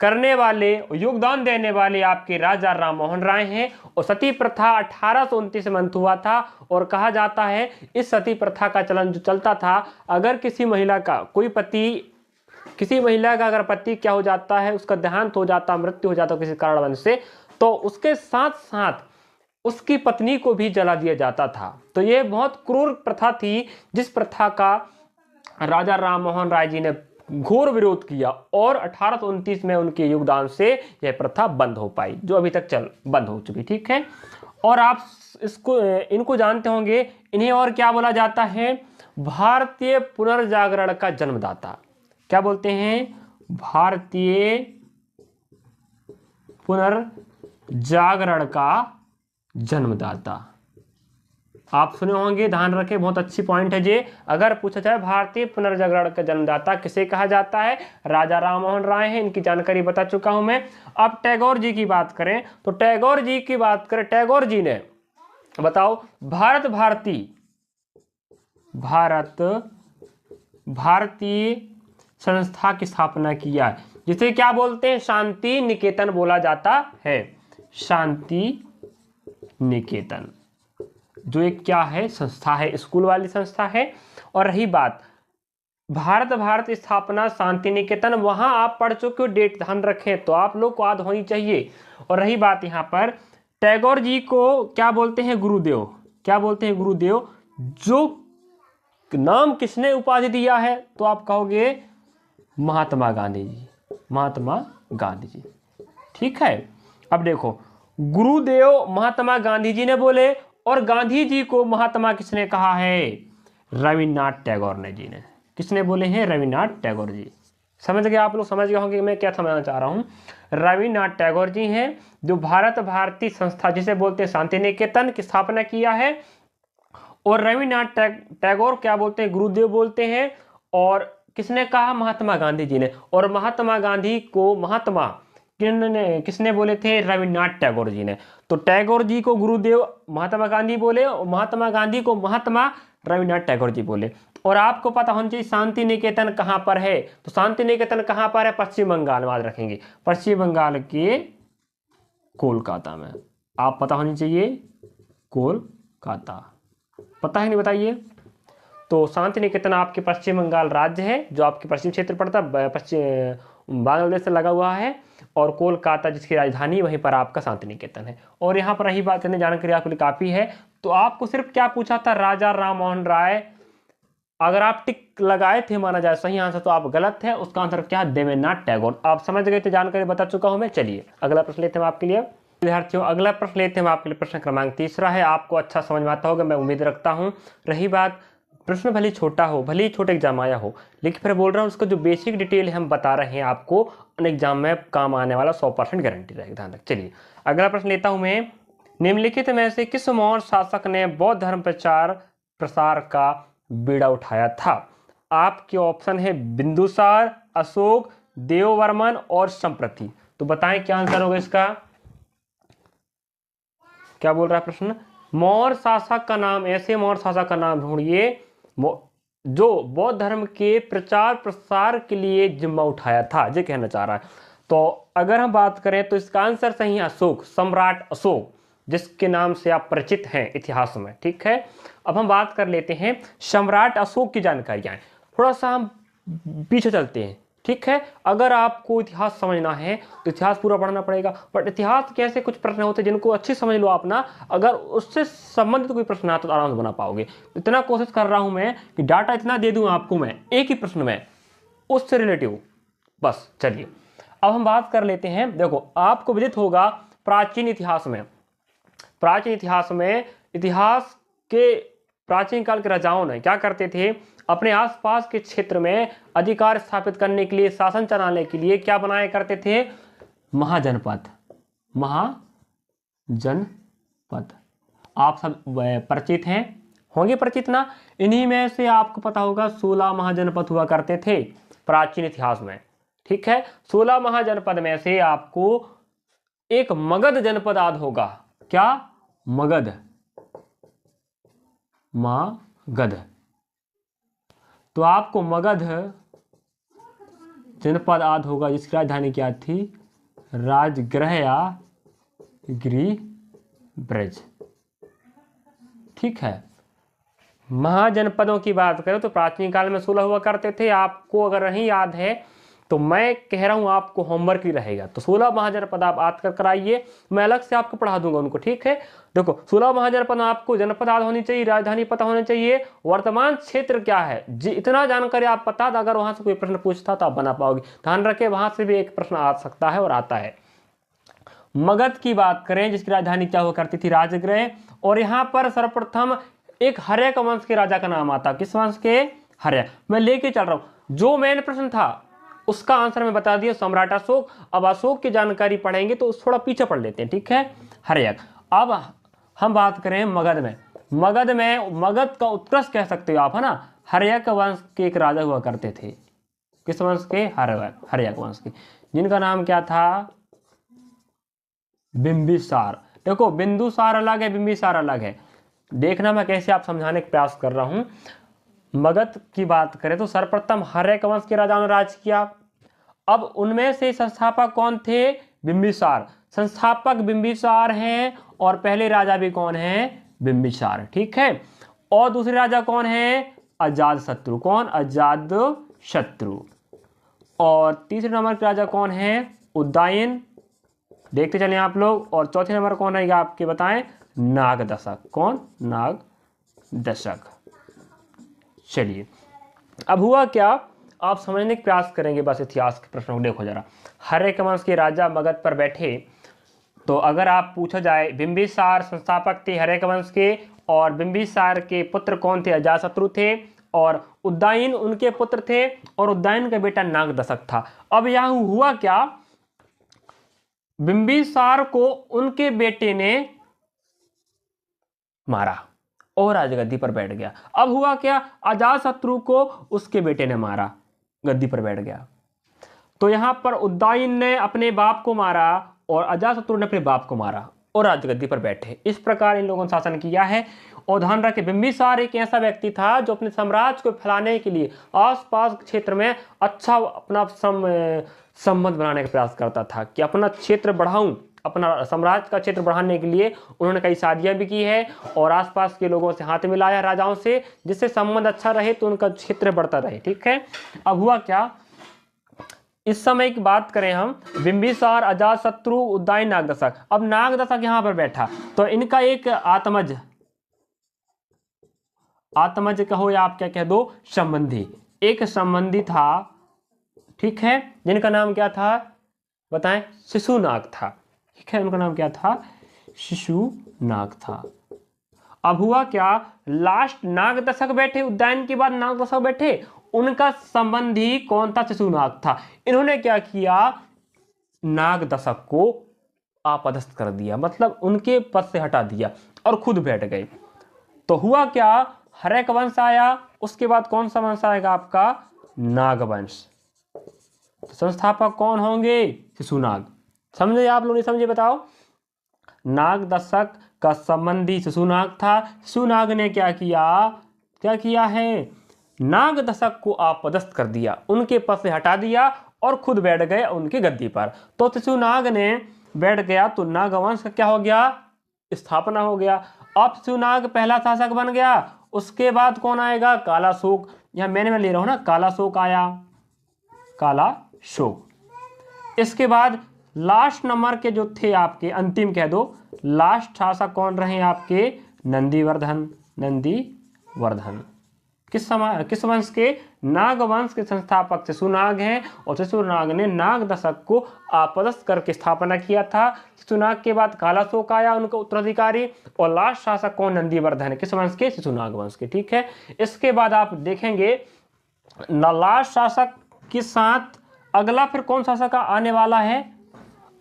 करने वाले, योगदान देने वाले आपके राजा राम मोहन राय हैं, और सती प्रथा 1829 में अंत हुआ था। और कहा जाता है इस सती प्रथा का चलन जो चलता था, अगर किसी महिला का कोई पति, किसी महिला का अगर पति क्या हो जाता है, उसका देहांत हो जाता, मृत्यु हो जाता किसी कारणवश से, तो उसके साथ साथ उसकी पत्नी को भी जला दिया जाता था। तो ये बहुत क्रूर प्रथा थी, जिस प्रथा का राजा राम मोहन राय जी ने घोर विरोध किया, और 1829 में उनके योगदान से यह प्रथा बंद हो पाई, जो अभी तक बंद हो चुकी, ठीक है। और आप इनको जानते होंगे, इन्हें और क्या बोला जाता है, भारतीय पुनर्जागरण का जन्मदाता, क्या बोलते हैं, भारतीय पुनर्जागरण का जन्मदाता। आप सुने होंगे, ध्यान रखें, बहुत अच्छी पॉइंट है ये। अगर पूछा जाए भारतीय पुनर्जागरण का जन्मदाता किसे कहा जाता है, राजा राम मोहन राय हैं, इनकी जानकारी बता चुका हूं मैं। अब टैगोर जी की बात करें, तो टैगोर जी की बात करें, टैगोर जी ने बताओ भारतीय संस्था की स्थापना किया, जिसे क्या बोलते हैं, शांति निकेतन बोला जाता है, शांति निकेतन, जो एक क्या है, संस्था है, स्कूल वाली संस्था है। और रही बात भारत स्थापना शांति निकेतन, वहां आप पढ़ चुके हो, डेट ध्यान रखें तो आप लोग को याद होनी चाहिए। और रही बात यहाँ पर, टैगोर जी को क्या बोलते हैं, गुरुदेव, क्या बोलते हैं, गुरुदेव। जो नाम किसने उपाधि दिया है, तो आप कहोगे महात्मा गांधी जी, महात्मा गांधी जी, ठीक है। अब देखो गुरुदेव महात्मा गांधी जी ने बोले, और गांधी जी को महात्मा किसने कहा है, रविन्द्रनाथ टैगोर ने जी ने, किसने बोले हैं, रविन्द्रनाथ टैगोर जी। समझ गए आप लोग, समझ गए होंगे मैं क्या समझना चाह रहा हूं। रविन्द्रनाथ टैगोर जी हैं, जो भारतीय संस्था जिसे बोलते हैं शांति निकेतन की स्थापना किया है। और रविन्द्रनाथ टैगोर क्या बोलते हैं, गुरुदेव बोलते हैं, और किसने कहा, महात्मा गांधी जी ने। और महात्मा गांधी को महात्मा किसने बोले थे, रविन्द्रनाथ टैगोर जी ने। तो टैगोर जी को गुरुदेव महात्मा गांधी बोले, और महात्मा गांधी को महात्मा रविन्द्रनाथ टैगोर जी बोले। और आपको पता होना चाहिए शांति निकेतन कहां पर है, तो शांति निकेतन कहां पर है, पश्चिम बंगाल में, याद रखेंगे, पश्चिम बंगाल के कोलकाता में, आप पता होनी चाहिए, कोलकाता, पता है नहीं, बताइए। तो शांति निकेतन आपके पश्चिम बंगाल राज्य है, जो आपके पश्चिम क्षेत्र पड़ता है, पश्चिम बांग्लादेश से लगा हुआ है। और कोलकाता जिसकी राजधानी, वहीं पर आपका शांति निकेतन है। और यहाँ पर रही बात करने, जानकारी आपके लिए काफी है। तो आपको सिर्फ क्या पूछा था, राजा राम मोहन राय, अगर आप टिक लगाए थे माना जाए सही आंसर, तो आप गलत है, उसका आंसर क्या है, देवेंद्रनाथ टैगोर। आप समझ गए थे, जानकारी बता चुका हूं मैं। चलिए अगला प्रश्न लेते हैं आपके लिए विद्यार्थियों, अगला प्रश्न लेते हैं आपके लिए, प्रश्न क्रमांक 3 है। आपको अच्छा समझ में आता होगा, मैं उम्मीद रखता हूँ। रही बात, प्रश्न भले छोटा हो, भले ही छोटे एग्जाम आया हो, लेकिन फिर बोल रहा हूँ उसका जो बेसिक डिटेल हम बता रहे हैं आपको, अन एग्जाम में काम आने वाला 100% गारंटी रहेगा, ध्यान रख। चलिए अगला प्रश्न लेता हूं मैं, निम्नलिखित में से किस मौर्य शासक ने बौद्ध धर्म प्रचार प्रसार का बीड़ा उठाया था। आपके ऑप्शन है बिंदुसार, अशोक, देववर्मन और संप्रति। तो बताएं क्या आंसर होगा इसका, क्या बोल रहा है प्रश्न, मौर्य शासक का नाम, ऐसे मौर्य शासक का नाम ढूंढिए जो बौद्ध धर्म के प्रचार प्रसार के लिए जिम्मा उठाया था, ये कहना चाह रहा है। तो अगर हम बात करें तो इसका आंसर सही है अशोक, सम्राट अशोक, जिसके नाम से आप परिचित हैं इतिहास में, ठीक है। अब हम बात कर लेते हैं सम्राट अशोक की जानकारियां, थोड़ा सा हम पीछे चलते हैं, ठीक है। अगर आपको इतिहास समझना है तो इतिहास पूरा पढ़ना पड़ेगा, बट इतिहास के ऐसे कुछ प्रश्न होते हैं जिनको अच्छे समझ लो आप ना, अगर उससे संबंधित कोई प्रश्न आता तो आराम से बना पाओगे। इतना कोशिश कर रहा हूं मैं कि डाटा इतना दे दूं आपको मैं एक ही प्रश्न में, उससे रिलेटिव बस। चलिए अब हम बात कर लेते हैं, देखो आपको विदित होगा प्राचीन इतिहास में, प्राचीन इतिहास के प्राचीन काल के राजाओं ने क्या करते थे, अपने आसपास के क्षेत्र में अधिकार स्थापित करने के लिए, शासन चलाने के लिए क्या बनाया करते थे? महाजनपद। महाजनपद आप सब परिचित हैं, होंगे परिचित ना। इन्हीं में से आपको पता होगा 16 महाजनपद हुआ करते थे प्राचीन इतिहास में। ठीक है, 16 महाजनपद में से आपको एक मगध जनपद याद होगा। क्या? मगध। मगध। तो आपको मगध जनपद याद होगा जिसकी राजधानी क्या थी? राजगृह या गिरि ब्रज। ठीक है, महाजनपदों की बात करें तो प्राचीन काल में 16 हुआ करते थे। आपको अगर नहीं याद है तो मैं कह रहा हूं आपको होमवर्क ही रहेगा। तो 16 महाजनपद आप याद कर कराइए, मैं अलग से आपको पढ़ा दूंगा उनको। ठीक है, देखो 16 महाजनपद आपको जनपद याद होनी चाहिए, राजधानी पता होनी चाहिए, वर्तमान क्षेत्र क्या है इतना जानकारी आप पता, तो अगर वहां से कोई प्रश्न पूछता तो आप बना पाओगे। ध्यान रखें, वहां से भी एक प्रश्न आ सकता है और आता है। मगध की बात करें जिसकी राजधानी क्या हुआ करती थी? राजगृह। और यहाँ पर सर्वप्रथम एक हर्यक वंश के राजा का नाम आता। किस वंश के? हर्यक। मैं लेके चल रहा हूं, जो मेन प्रश्न था उसका आंसर मैं बता दिया, सम्राट अशोक। अब अशोक की जानकारी पढ़ेंगे तो थोड़ा पीछे पढ़ लेते हैं। ठीक है, हर्यक। अब हम बात करें मगध में। मगध का उत्कर्ष कह सकते हो आप, है ना। हर्यक वंश के एक राजा हुआ करते थे। किस वंश के? हर्यक वंश के, जिनका नाम क्या था? बिंबिसार। देखो बिंदुसार अलग है, बिंबिसार अलग है। देखना मैं कैसे आप समझाने का प्रयास कर रहा हूं। मगध की बात करें तो सर्वप्रथम हर्यक वंश के राजाओं ने राज किया। अब उनमें से संस्थापक कौन थे? बिंबिसार। संस्थापक बिंबिसार हैं और पहले राजा भी कौन है? बिंबिसार। ठीक है, और दूसरे राजा कौन है? अजातशत्रु। कौन? अजातशत्रु। और तीसरे नंबर के राजा कौन है? उदयन। देखते चलें आप लोग। और चौथे नंबर कौन है आपके बताएं? नागदशक। कौन? नागदशक। चलिए, अब हुआ क्या आप समझने का प्रयास करेंगे बस इतिहास के प्रश्नों को। देखो जरा, हर्यक वंश के राजा मगध पर बैठे, तो अगर आप पूछा जाए बिंबिसार संस्थापक थे हर्यक वंश के, और बिंबिसार के पुत्र कौन थे? अजातशत्रु थे, और उदयन उनके पुत्र थे, और उदयन का बेटा नागदशक था। अब यहां हुआ क्या? बिंबिसार को उनके बेटे ने मारा और राजगद्दी पर बैठ गया। अब हुआ क्या? अजातशत्रु को उसके बेटे ने मारा, गद्दी पर बैठ गया। तो यहां पर उदयन ने अपने बाप को मारा और अजातशत्रु ने अपने बाप को मारा और राजगद्दी पर बैठे। इस प्रकार इन लोगों ने शासन किया है। और ध्यान रखें, बिंबिसार एक ऐसा व्यक्ति था जो अपने साम्राज्य को फैलाने के लिए आसपास क्षेत्र में अच्छा अपना संबंध बनाने का प्रयास करता था कि अपना क्षेत्र बढ़ाऊं। अपना साम्राज्य का क्षेत्र बढ़ाने के लिए उन्होंने कई शादियां भी की है और आसपास के लोगों से हाथ मिलाया राजाओं से, जिससे संबंध अच्छा रहे तो उनका क्षेत्र बढ़ता रहे। ठीक है, अब हुआ क्या? इस समय की बात करें हम, बिंबिसार, अजातशत्रु, उदयन, नागदशक। अब नागदशक यहां पर बैठा तो इनका एक आत्मज कहो या आप क्या कह दो, संबंधी, एक संबंधी था। ठीक है, जिनका नाम क्या था बताएं? शिशुनाग था। ठीक है, उनका नाम क्या था? शिशुनाग था। अब हुआ क्या? लास्ट नागदशक बैठे, उदयन के बाद नागदशक बैठे, उनका संबंधी कौन था? शिशुनाग था। इन्होंने क्या किया? नागदशक को आपदस्थ कर दिया, मतलब उनके पद से हटा दिया और खुद बैठ गए। तो हुआ क्या? हर्यक वंश आया, उसके बाद कौन सा वंश आएगा आपका? नागवंश। तो संस्थापक कौन होंगे? शिशुनाग। समझे आप लोग? नहीं समझे बताओ। नागदशक का संबंधी शिशुनाग था। शिशुनाग ने क्या किया है? नागदशक को आपदस्थ कर दिया, उनके पद से हटा दिया और खुद बैठ गए उनकी गद्दी पर। तो शिशुनाग ने बैठ गया तो नागवंश का क्या हो गया? स्थापना हो गया। अब शिशुनाग पहला शासक बन गया। उसके बाद कौन आएगा? कालाशोक। यहां मैंने ले रहा हूं ना, कालाशोक आया, कालाशोक। इसके बाद लास्ट नंबर के जो थे आपके, अंतिम कह दो, लास्ट शासक कौन रहे आपके? नंदीवर्धन। किस वंश के? नाग वंश के संस्थापक शिशुनाग हैं और शिशुनाग ने नाग दशक को आपदस्थ करके स्थापना किया था। शिशुनाग के बाद कालाशोक आया उनका उत्तराधिकारी, और लास्ट शासक कौन? नंदीवर्धन है। किस वंश के? शिशुनाग वंश के। ठीक है, इसके बाद आप देखेंगे लास्ट शासक के साथ अगला फिर कौन शासक आने वाला है?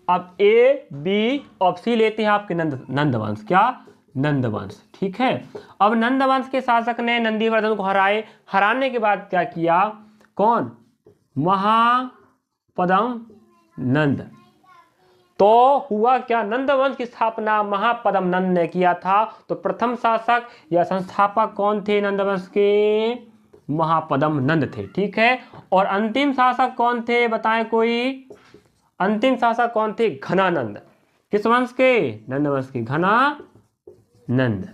अब ए बी और सी लेते हैं आपके नंदवंश। क्या? नंदवंश। ठीक है, अब नंदवंश के शासक ने नंदीवर्धन को हराने के बाद क्या किया? कौन? महापद्म नंद। तो हुआ क्या? नंदवंश की स्थापना महापद्म नंद ने किया था। तो प्रथम शासक या संस्थापक कौन थे नंदवंश के? महापद्म नंद थे। ठीक है, और अंतिम शासक कौन थे बताएं कोई? अंतिम शासक कौन थे? घनानंद। किस वंश के? नंदवंश के घनानंद।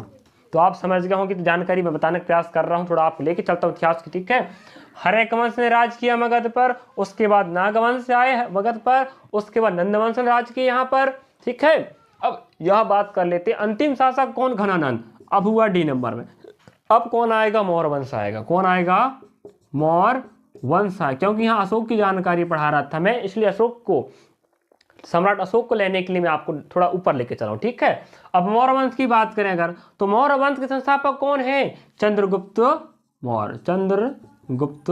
तो आप समझ गए होंगे, तो जानकारी मैं बताने का प्रयास कर रहा हूं, थोड़ा आप लेके चलता हूं इतिहास की। ठीक है, हर्यक वंश ने राज किया मगध पर, उसके बाद नागवंश आए मगध पर, उसके बाद नंदवंश ने राज किया यहाँ पर। ठीक है, अब यह बात कर लेते अंतिम शासक कौन? घनानंद। अब हुआ डी नंबर में। अब कौन आएगा? मौर्य वंश आएगा। कौन आएगा? मौर्य वंश आए, क्योंकि यहाँ अशोक की जानकारी पढ़ा रहा था मैं, इसलिए अशोक को, सम्राट अशोक को लेने के लिए मैं आपको थोड़ा ऊपर लेके चला हूं। ठीक है, अब मौर्य वंश की बात करें अगर, तो मौर्य वंश के संस्थापक कौन है? चंद्रगुप्त मौर्य। चंद्रगुप्त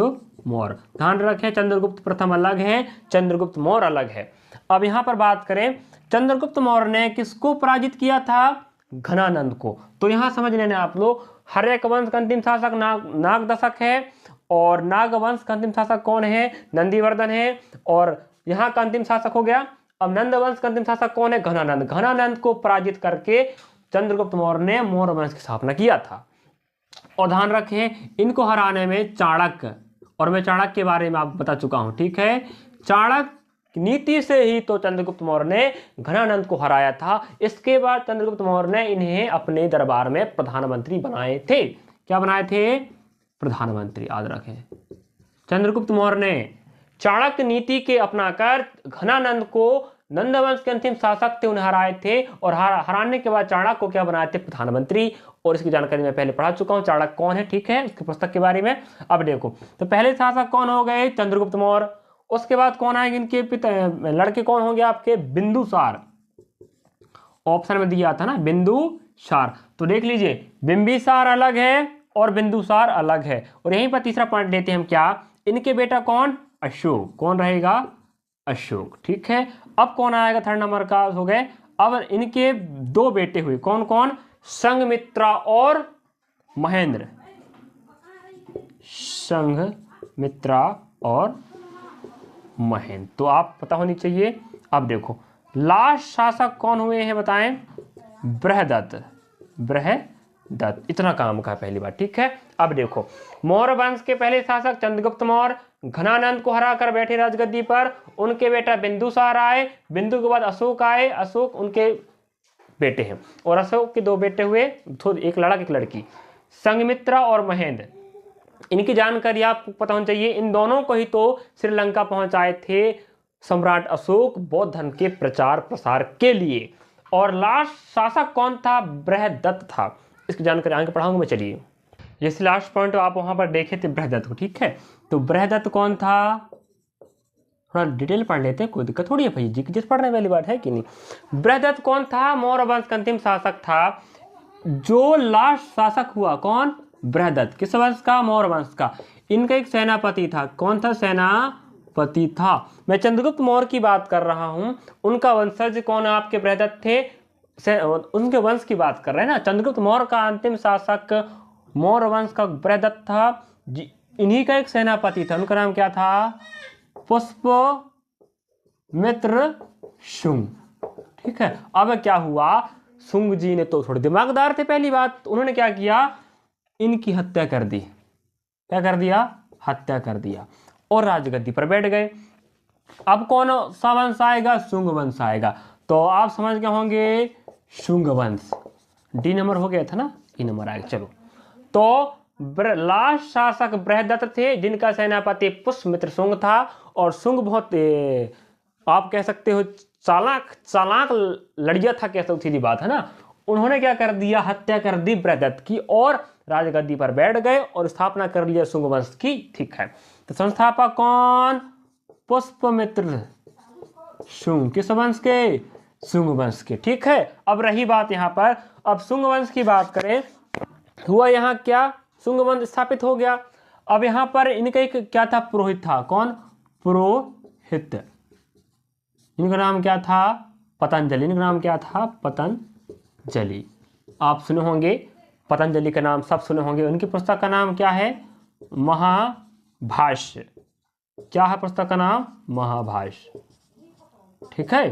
मौर्य, ध्यान रखें, चंद्रगुप्त प्रथम अलग है, चंद्रगुप्त मौर्य अलग है। अब यहां पर बात करें, चंद्रगुप्त मौर्य ने किसको पराजित किया था? घनानंद को। तो यहां समझ लेना आप लोग, हर्यक वंश का अंतिम शासक नाग दशक है, और नाग वंश का अंतिम शासक कौन है? नंदीवर्धन है, और यहाँ का अंतिम शासक हो गया। अब नंद वंश का अंतिम शासक कौन है? घनानंद। घनानंद को पराजित करके चंद्रगुप्त मौर्य ने मौर्य वंश की स्थापना किया था। और ध्यान रखें, इनको हराने में चाणक्य, और मैं चाणक्य के बारे में आपको बता चुका हूं। ठीक है, चाणक्य नीति से ही तो चंद्रगुप्त मौर्य ने घनानंद को हराया था। इसके बाद चंद्रगुप्त मौर्य ने इन्हें अपने दरबार में प्रधानमंत्री बनाए थे। क्या बनाए थे? प्रधानमंत्री। याद रखें, चंद्रगुप्त मौर्य ने चाणक्य नीति के अपनाकर घनानंद को, नंदवंश के अंतिम शासक थे, उन्हें हराए थे, और हराने के बाद चाणक्य को क्या बनाए थे? प्रधानमंत्री। और इसकी जानकारी मैं पहले पढ़ा चुका हूं, चाणक्य कौन है। ठीक है, उसकी पुस्तक के बारे में। अब देखो, तो पहले शासक कौन हो गए? चंद्रगुप्त मौर्य। उसके बाद कौन आएंगे? इनके लड़के कौन होंगे आपके? बिंदुसार। ऑप्शन में दिया था ना, बिंदुसार। तो देख लीजिए, बिंबिसार अलग है और बिंदुसार अलग है। और यहीं पर तीसरा पॉइंट लेते हैं हम, क्या? इनके बेटा कौन? अशोक। कौन रहेगा? अशोक। ठीक है, अब कौन आएगा? थर्ड नंबर का हो गए। अब इनके दो बेटे हुए, कौन कौन? संघमित्रा और महेंद्र। संघमित्रा और महेंद्र, तो आप पता होनी चाहिए। अब देखो, लास्ट शासक कौन हुए हैं बताएं? बृहदत्त। बृहदत्त, इतना काम का पहली बार। ठीक है, अब देखो, मौर्य वंश के पहले शासक चंद्रगुप्त मौर्य घनानंद को हराकर बैठे राजगद्दी पर। उनके बेटा बिंदुसार आए, बिंदु के बाद अशोक आए, अशोक उनके बेटे हैं, और अशोक के दो बेटे हुए, एक लड़का एक लड़की, संघमित्रा और महेंद्र। इनकी जानकारी आपको पता होनी चाहिए। इन दोनों को ही तो श्रीलंका पहुंचाए थे सम्राट अशोक बौद्ध धर्म के प्रचार प्रसार के लिए। और लास्ट शासक कौन था? बृहदत्त था। इसकी जानकारी आगे पढ़ाऊंगा मैं। चलिए, जैसे लास्ट पॉइंट आप वहां पर देखे थे बृहदत्त को। ठीक है, तो बृहदत्त कौन था? थोड़ा डिटेल पढ़ लेते हैं, कोई दिक्कत थोड़ी है भाई जी, जिस पढ़ने वाली बात है कि नहीं। बृहदत्त कौन था? मौर्य वंश का अंतिम शासक था। जो लास्ट शासक हुआ कौन? बृहदत्त। किस वंश का? मौर्य वंश का। इनका एक सेनापति था। कौन था? सेनापति था। मैं चंद्रगुप्त मौर्य की बात कर रहा हूं, उनका वंशज कौन आपके? बृहदत्त थे, उनके वंश की बात कर रहे हैं ना। चंद्रगुप्त मौर्य का अंतिम शासक मौर्य वंश का बृहदत्त था। इन्हीं का एक सेनापति था, उनका नाम क्या था? पुष्पमित्र शुंग। ठीक है, अब क्या हुआ? शुंग जी ने तो थोड़े दिमागदार थे, पहली बात उन्होंने क्या किया? इनकी हत्या कर दी। क्या कर दिया? हत्या कर दिया, और राजगद्दी पर बैठ गए। अब कौन सा वंश आएगा? शुंग वंश आएगा। तो आप समझ गए होंगे, शुंग वंश। डी नंबर हो गया था ना, ई नंबर आएगा। चलो, तो लास्ट शासक बृहदत्त थे, जिनका सेनापति पुष्पमित्र शुंग था। और शुंग बहुत आप कह सकते हो चालाक लड़िया था, कह सकते, सीधी बात है ना। उन्होंने क्या कर दिया? हत्या कर दी बृहदत्त की, और राजगद्दी पर बैठ गए और स्थापना कर लिया शुंग वंश की। ठीक है, तो संस्थापक कौन? पुष्पमित्र शुंग। किस वंश के? शुंग वंश के। ठीक है, अब रही बात यहाँ पर, अब शुंग वंश की बात करें, हुआ यहाँ क्या? शुंग वंश स्थापित हो गया। अब यहाँ पर इनका एक क्या था? पुरोहित था। कौन? पुरोहित। इनका नाम क्या था? पतंजलि। इनका नाम क्या था? पतंजलि। आप सुने होंगे पतंजलि का नाम, सब सुने होंगे। उनकी पुस्तक का नाम क्या है? महाभाष्य। क्या है पुस्तक का नाम? महाभाष्य। ठीक है,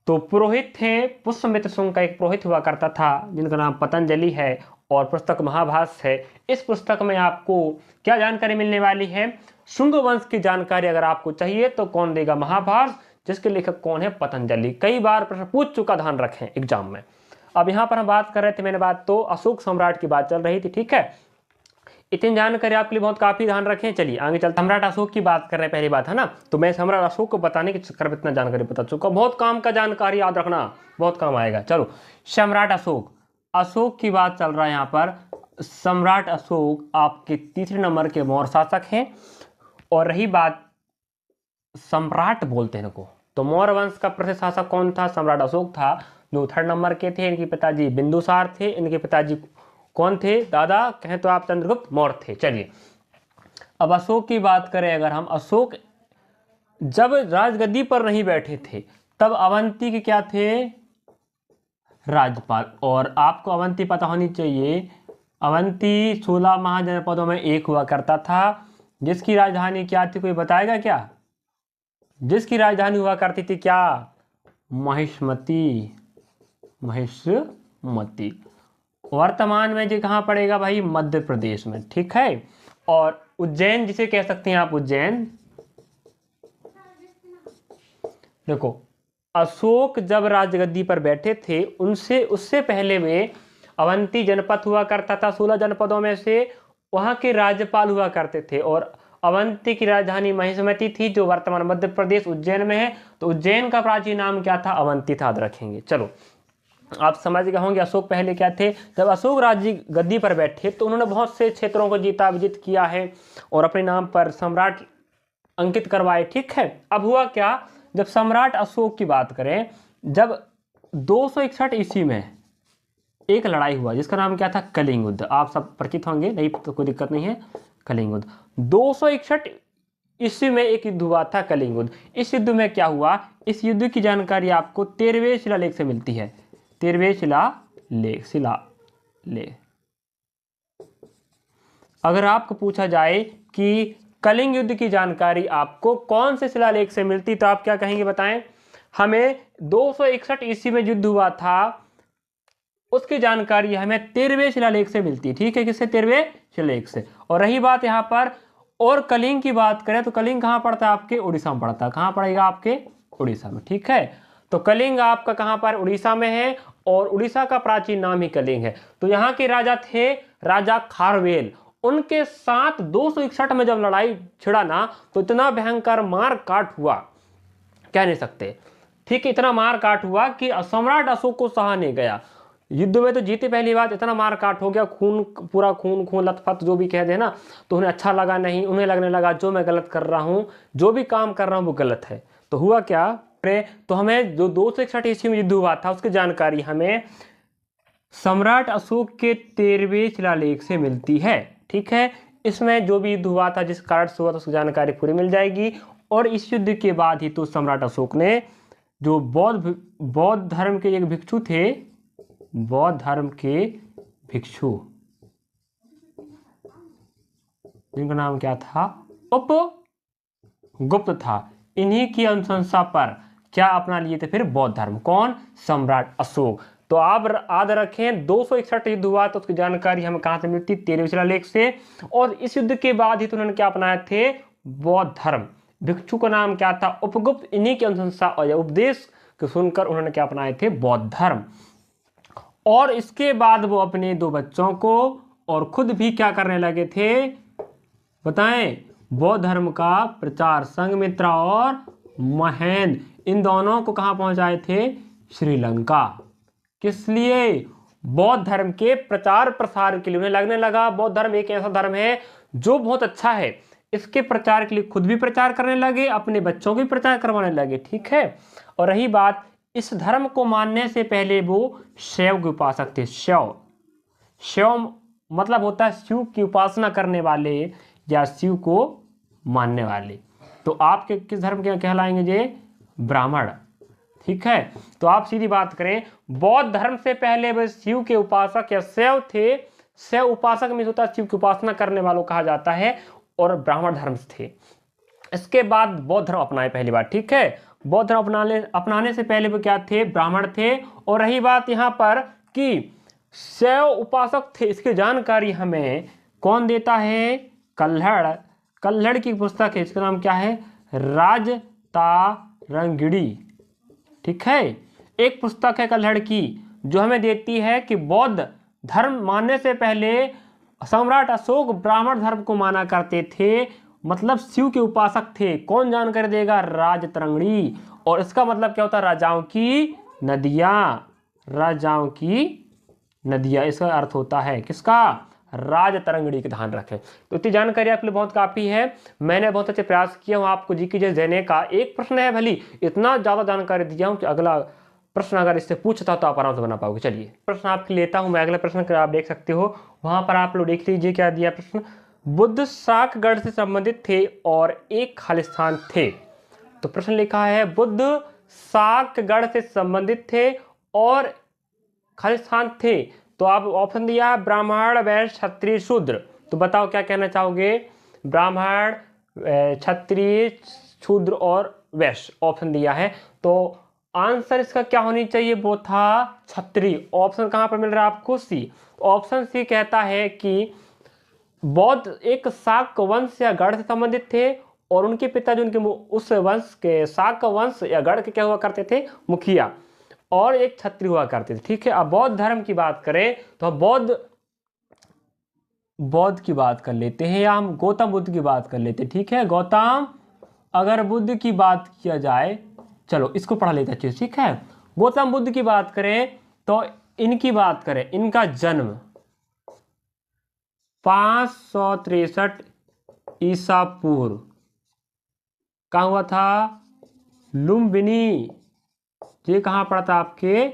तो पुरोहित थे। पुष्पमित्र शुंग का एक पुरोहित हुआ करता था जिनका नाम पतंजलि है और पुस्तक महाभाष्य है। इस पुस्तक में आपको क्या जानकारी मिलने वाली है? शुंग वंश की जानकारी अगर आपको चाहिए तो कौन देगा? महाभाष्य, जिसके लेखक कौन है? पतंजलि। कई बार प्रश्न पूछ चुका, ध्यान रखें एग्जाम में। अब यहाँ पर हम बात कर रहे थे, मैंने बात तो अशोक सम्राट की बात चल रही थी। ठीक है, इतनी जानकारी आपके लिए बहुत काफी, ध्यान रखें। चलिए आगे चलते। सम्राट अशोक की बात कर रहे हैं, पहली बात है ना, तो मैं सम्राट अशोक को बताने के चक्कर में इतना जानकारी बता चुका, बहुत काम का जानकारी याद रखना, बहुत काम आएगा। चलो, सम्राट अशोक, अशोक की बात चल रहा है यहाँ पर। सम्राट अशोक आपके तीसरे नंबर के मौर्य शासक हैं। और रही बात सम्राट बोलते हैं इनको, तो मौर्य वंश का प्रसिद्ध शासक कौन था? सम्राट अशोक था, जो थर्ड नंबर के थे। इनके पिताजी बिंदुसार थे। इनके पिताजी कौन थे? दादा कहें तो आप चंद्रगुप्त मौर्य थे। चलिए, अब अशोक की बात करें अगर हम, अशोक जब राजगद्दी पर नहीं बैठे थे तब अवंती के क्या थे? राज्यपाल। और आपको अवंती पता होनी चाहिए, अवंती 16 महाजनपदों में एक हुआ करता था, जिसकी राजधानी क्या थी? कोई बताएगा क्या? जिसकी राजधानी हुआ करती थी क्या? महिष्मती। महिष्मती। वर्तमान में जी कहाँ पड़ेगा भाई? मध्य प्रदेश में। ठीक है, और उज्जैन जिसे कह सकते हैं आप, उज्जैन। देखो, अशोक जब राजगद्दी पर बैठे थे उससे पहले में अवंती जनपद हुआ करता था, 16 जनपदों में से वहां के राज्यपाल हुआ करते थे। और अवंती की राजधानी महिष्मती थी, जो वर्तमान मध्य प्रदेश उज्जैन में है। तो उज्जैन का प्राचीन नाम क्या था? अवंती था, याद रखेंगे। चलो, आप समझ गए होंगे अशोक पहले क्या थे। जब अशोक राज्य गद्दी पर बैठे तो उन्होंने बहुत से क्षेत्रों को जीता, विजित किया है और अपने नाम पर सम्राट अंकित करवाए। ठीक है, अब हुआ क्या? जब सम्राट अशोक की बात करें, जब 261 ईस्वी में एक लड़ाई हुआ जिसका नाम क्या था? कलिंग युद्ध। आप सब परिचित होंगे, नहीं तो कोई दिक्कत नहीं है। कलिंग युद्ध 261 ईस्वी में एक युद्ध हुआ था, कलिंग युद्ध। इस युद्ध में क्या हुआ? इस युद्ध की जानकारी आपको 13वें शिलालेख से मिलती है। 13वें शिलालेख। अगर आपको पूछा जाए कि कलिंग युद्ध की जानकारी आपको कौन से शिलालेख से मिलती, तो आप क्या कहेंगे? बताएं। हमें 261 ईस्वी में युद्ध हुआ था, उसकी जानकारी हमें 13वें शिलालेख से मिलती। ठीक है, किससे? 13वें शिलालेख से। और रही बात यहाँ पर, और कलिंग की बात करें तो कलिंग कहाँ पड़ता है? आपके उड़ीसा में पड़ता है। कहाँ पड़ेगा? आपके उड़ीसा में। ठीक है, तो कलिंग आपका कहाँ पर? उड़ीसा में है, और उड़ीसा का प्राचीन नाम ही कलिंग है। तो यहाँ के राजा थे राजा खारवेल। उनके साथ 261 में जब लड़ाई छिड़ा ना, तो इतना भयंकर मार काट हुआ, कह नहीं सकते। ठीक है, इतना मार काट हुआ कि सम्राट अशोक को सहा नहीं गया। युद्ध में तो जीते पहली बात, इतना मार काट हो गया, खून, पूरा खून खून लथपथ जो भी कह दे ना, तो उन्हें अच्छा लगा नहीं। उन्हें लगने लगा जो मैं गलत कर रहा हूं, जो भी काम कर रहा हूं वो गलत है। तो हुआ क्या? तो हमें जो 261 ईस्वी में युद्ध हुआ था उसकी जानकारी हमें सम्राट अशोक के 13वें शिलालेख से मिलती है। ठीक है, इसमें जो भी युद्ध हुआ था, जिस कारण से हुआ था, उसकी जानकारी पूरी मिल जाएगी। और इस युद्ध के बाद ही तो सम्राट अशोक ने जो बौद्ध धर्म के एक भिक्षु थे, बौद्ध धर्म के भिक्षु, जिनका नाम क्या था? उपगुप्त था, इन्हीं की अनुशंसा पर क्या अपना लिए थे फिर? बौद्ध धर्म। कौन? सम्राट अशोक। तो आप याद रखें, 261 युद्ध हुआ तो उसकी जानकारी हमें कहां से मिलती? 13वें शिलालेख से। और इस युद्ध के बाद ही तो उन्होंने क्या अपनाए थे? बौद्ध धर्म। भिक्षु का नाम क्या था? उपगुप्त। इन्हीं की अनुशंसा और उपदेश को सुनकर उन्होंने क्या अपनाए थे? बौद्ध धर्म। और इसके बाद वो अपने 2 बच्चों को और खुद भी क्या करने लगे थे? बताएं। बौद्ध धर्म का प्रचार संघमित्रा और महेंद्र, इन दोनों को कहां पहुंचाए थे? श्रीलंका। किस लिए? बौद्ध धर्म के प्रचार प्रसार के लिए उन्हें लगने लगा बौद्ध धर्म एक ऐसा धर्म है जो बहुत अच्छा है, इसके प्रचार के लिए खुद भी प्रचार करने लगे, अपने बच्चों को भी प्रचार करवाने लगे। ठीक है। और रही बात, इस धर्म को मानने से पहले वो शैव के उपासक थे। शैव शैव मतलब होता है शिव की उपासना करने वाले या शिव को मानने वाले। तो आपके किस धर्म के कहलाएंगे ये? ब्राह्मण। ठीक है। तो आप सीधी बात करें, बौद्ध धर्म से पहले वे शिव के उपासक या शैव थे। शैव उपासक में होता है शिव की उपासना करने वालों कहा जाता है, और ब्राह्मण धर्म थे। इसके बाद बौद्ध धर्म अपनाए पहली बार। ठीक है। बौद्ध धर्म अपनाने से पहले वो क्या थे? ब्राह्मण थे। और रही बात यहाँ पर कि शैव उपासक थे, इसकी जानकारी हमें कौन देता है? कल्हड़। कल्हड़ की पुस्तक है, इसका नाम क्या है? राजतारंगिणी। ठीक है। एक पुस्तक है कल्हड़ की जो हमें देती है कि बौद्ध धर्म मानने से पहले सम्राट अशोक ब्राह्मण धर्म को माना करते थे, मतलब शिव के उपासक थे। कौन जानकारी देगा? राजतरंगिणी। और इसका मतलब क्या होता है? राजाओं की नदियां। राजाओं की नदियां, इसका अर्थ होता है किसका? राजतरंगिणी का ध्यान रखें। तो इतनी जानकारी आपके लिए बहुत काफी है। मैंने बहुत अच्छे प्रयास किया हूँ आपको जीके जैसे देने का। एक प्रश्न है भली, इतना ज्यादा जानकारी दिया हूँ कि अगला प्रश्न अगर इससे पूछता तो आप आराम से बना पाओगे। चलिए प्रश्न आपके लेता हूं मैं। अगला प्रश्न आप देख सकते हो, वहां पर आप लोग देख लीजिए क्या दिया प्रश्न। बुद्ध शाकगढ़ से संबंधित थे और एक खालिस्तान थे। तो प्रश्न लिखा है बुद्ध शाकगढ़ से संबंधित थे और खालिस्तान थे। तो आप ऑप्शन दिया है ब्राह्मण, वैश्य, क्षत्रिय, शूद्र। तो बताओ क्या कहना चाहोगे? ब्राह्मण, क्षत्रिय, शूद्र और वैश्य ऑप्शन दिया है। तो आंसर इसका क्या होनी चाहिए? वो था क्षत्रिय। ऑप्शन कहां पर मिल रहा है आपको? सी। ऑप्शन सी कहता है कि बौद्ध एक शाक वंश या गढ़ से संबंधित थे और उनके पिता जो उनके उस वंश के शाक वंश या गढ़ के क्या हुआ करते थे? मुखिया। और एक क्षत्रिय हुआ करते थे। ठीक है। अब बौद्ध धर्म की बात करें तो बौद्ध की बात कर लेते हैं, या हम गौतम बुद्ध की बात कर लेते हैं। ठीक है। गौतम अगर बुद्ध की बात किया जाए, चलो इसको पढ़ा लेते हैं। ठीक है। गौतम बुद्ध की बात करें तो इनकी बात करें, इनका जन्म 563 ईसा पूर्व कहाँ हुआ था? लुम्बिनी। ये कहाँ पड़ा था? आपके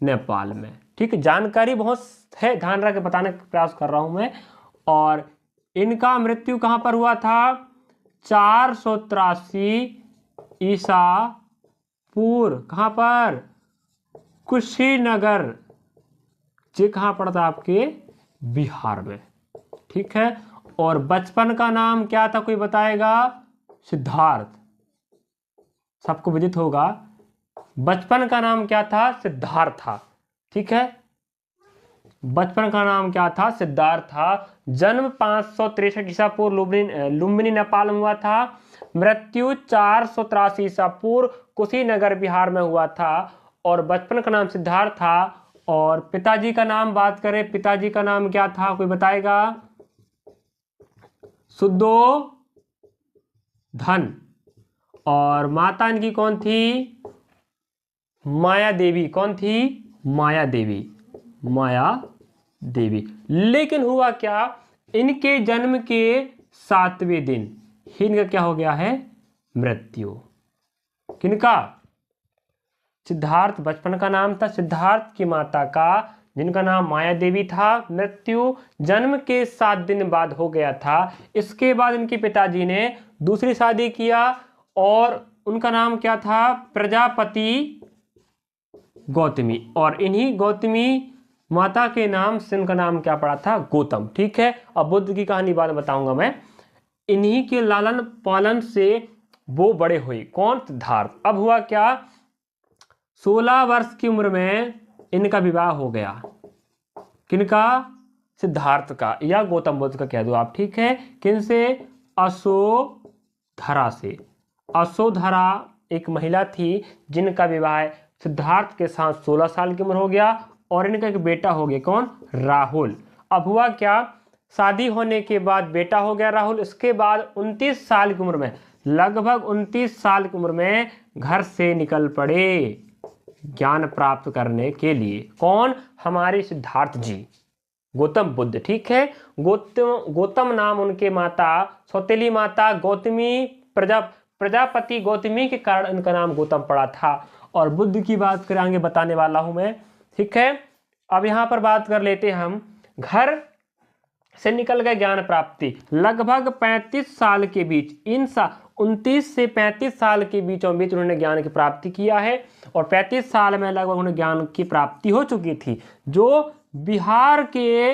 नेपाल में। ठीक है। जानकारी बहुत है, ध्यान रख के बताने का प्रयास कर रहा हूं मैं। और इनका मृत्यु कहाँ पर हुआ था? 483 ईसा पूर्व। कहाँ पर? कुशीनगर। ये कहाँ पड़ा था? आपके बिहार में। ठीक है। और बचपन का नाम क्या था? कोई बताएगा? सिद्धार्थ। सबको विदित होगा। बचपन का नाम क्या था? सिद्धार्थ था। ठीक है। बचपन का नाम क्या था? सिद्धार्थ था। जन्म 563 ईसा पूर्व लुम्बिनी नेपाल में हुआ था। मृत्यु 483 ईसा पूर्व कुशीनगर बिहार में हुआ था। और बचपन का नाम सिद्धार्थ था। और पिताजी का नाम बात करें, पिताजी का नाम क्या था? कोई बताएगा? शुद्धोधन। और माता इनकी कौन थी? माया देवी। कौन थी? माया देवी। माया देवी। लेकिन हुआ क्या? इनके जन्म के 7वें दिन इनका क्या हो गया है? मृत्यु। किनका? सिद्धार्थ बचपन का नाम था, सिद्धार्थ की माता का जिनका नाम माया देवी था, मृत्यु जन्म के 7 दिन बाद हो गया था। इसके बाद इनके पिताजी ने दूसरी शादी किया और उनका नाम क्या था? प्रजापति गौतमी। और इन्हीं गौतमी माता के नाम से उनका नाम क्या पड़ा था? गौतम। ठीक है। अब बुद्ध की कहानी बाद में बताऊंगा मैं। इन्हीं के लालन पालन से वो बड़े हुए। कौन? सिद्धार्थ। अब हुआ क्या? 16 वर्ष की उम्र में इनका विवाह हो गया। किनका? सिद्धार्थ का या गौतम बुद्ध का कह दो आप। ठीक है। किनसे? अशोधरा से। अशोधरा एक महिला थी जिनका विवाह सिद्धार्थ के साथ 16 साल की उम्र हो गया और इनका एक बेटा हो गया। कौन? राहुल। अब हुआ क्या? शादी होने के बाद बेटा हो गया राहुल। इसके बाद 29 साल की उम्र में, लगभग 29 साल की उम्र में घर से निकल पड़े। ज्ञान प्राप्त करने के लिए। कौन? हमारे सिद्धार्थ जी, गौतम बुद्ध। ठीक है, गौतम नाम उनके माता, सौतेली माता गौतमी, प्रजापति गौतमी के कारण इनका नाम गौतम पड़ा था। और बुद्ध की बात करेंगे, बताने वाला हूं मैं। ठीक है, अब यहां पर बात कर लेते हैं हम। घर से निकल गए ज्ञान प्राप्ति, लगभग 35 साल के बीच, 29 से 35 साल के बीचों बीच उन्होंने ज्ञान की प्राप्ति किया है। और 35 साल में लगभग उन्हें ज्ञान की प्राप्ति हो चुकी थी। जो बिहार के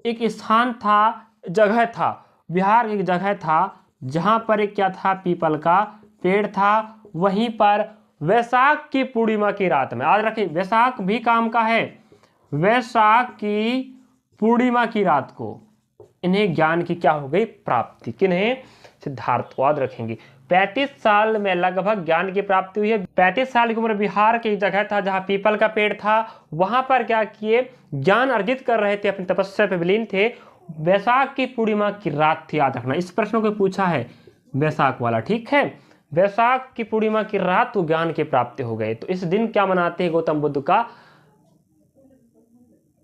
एक स्थान था, जगह था, बिहार एक जगह था जहां पर एक क्या था, पीपल का पेड़ था। वहीं पर वैशाख की पूर्णिमा की रात में, आज रखिए वैशाख भी काम का है, वैशाख की पूर्णिमा की रात को इन्हें ज्ञान की क्या हो गई, प्राप्ति। किन्हें? सिद्धार्थ को। याद रखेंगे 35 साल में लगभग ज्ञान की प्राप्ति हुई है। 35 साल की उम्र, बिहार की जगह था जहां पीपल का पेड़ था, वहां पर क्या किए, ज्ञान अर्जित कर रहे थे, अपनी तपस्या पे विलीन थे। वैशाख की पूर्णिमा की रात थी, याद रखना, इस प्रश्न को पूछा है वैशाख वाला। ठीक है, वैशाख की पूर्णिमा की रात को ज्ञान की प्राप्ति हो गई। तो इस दिन क्या मनाते हैं, गौतम बुद्ध का,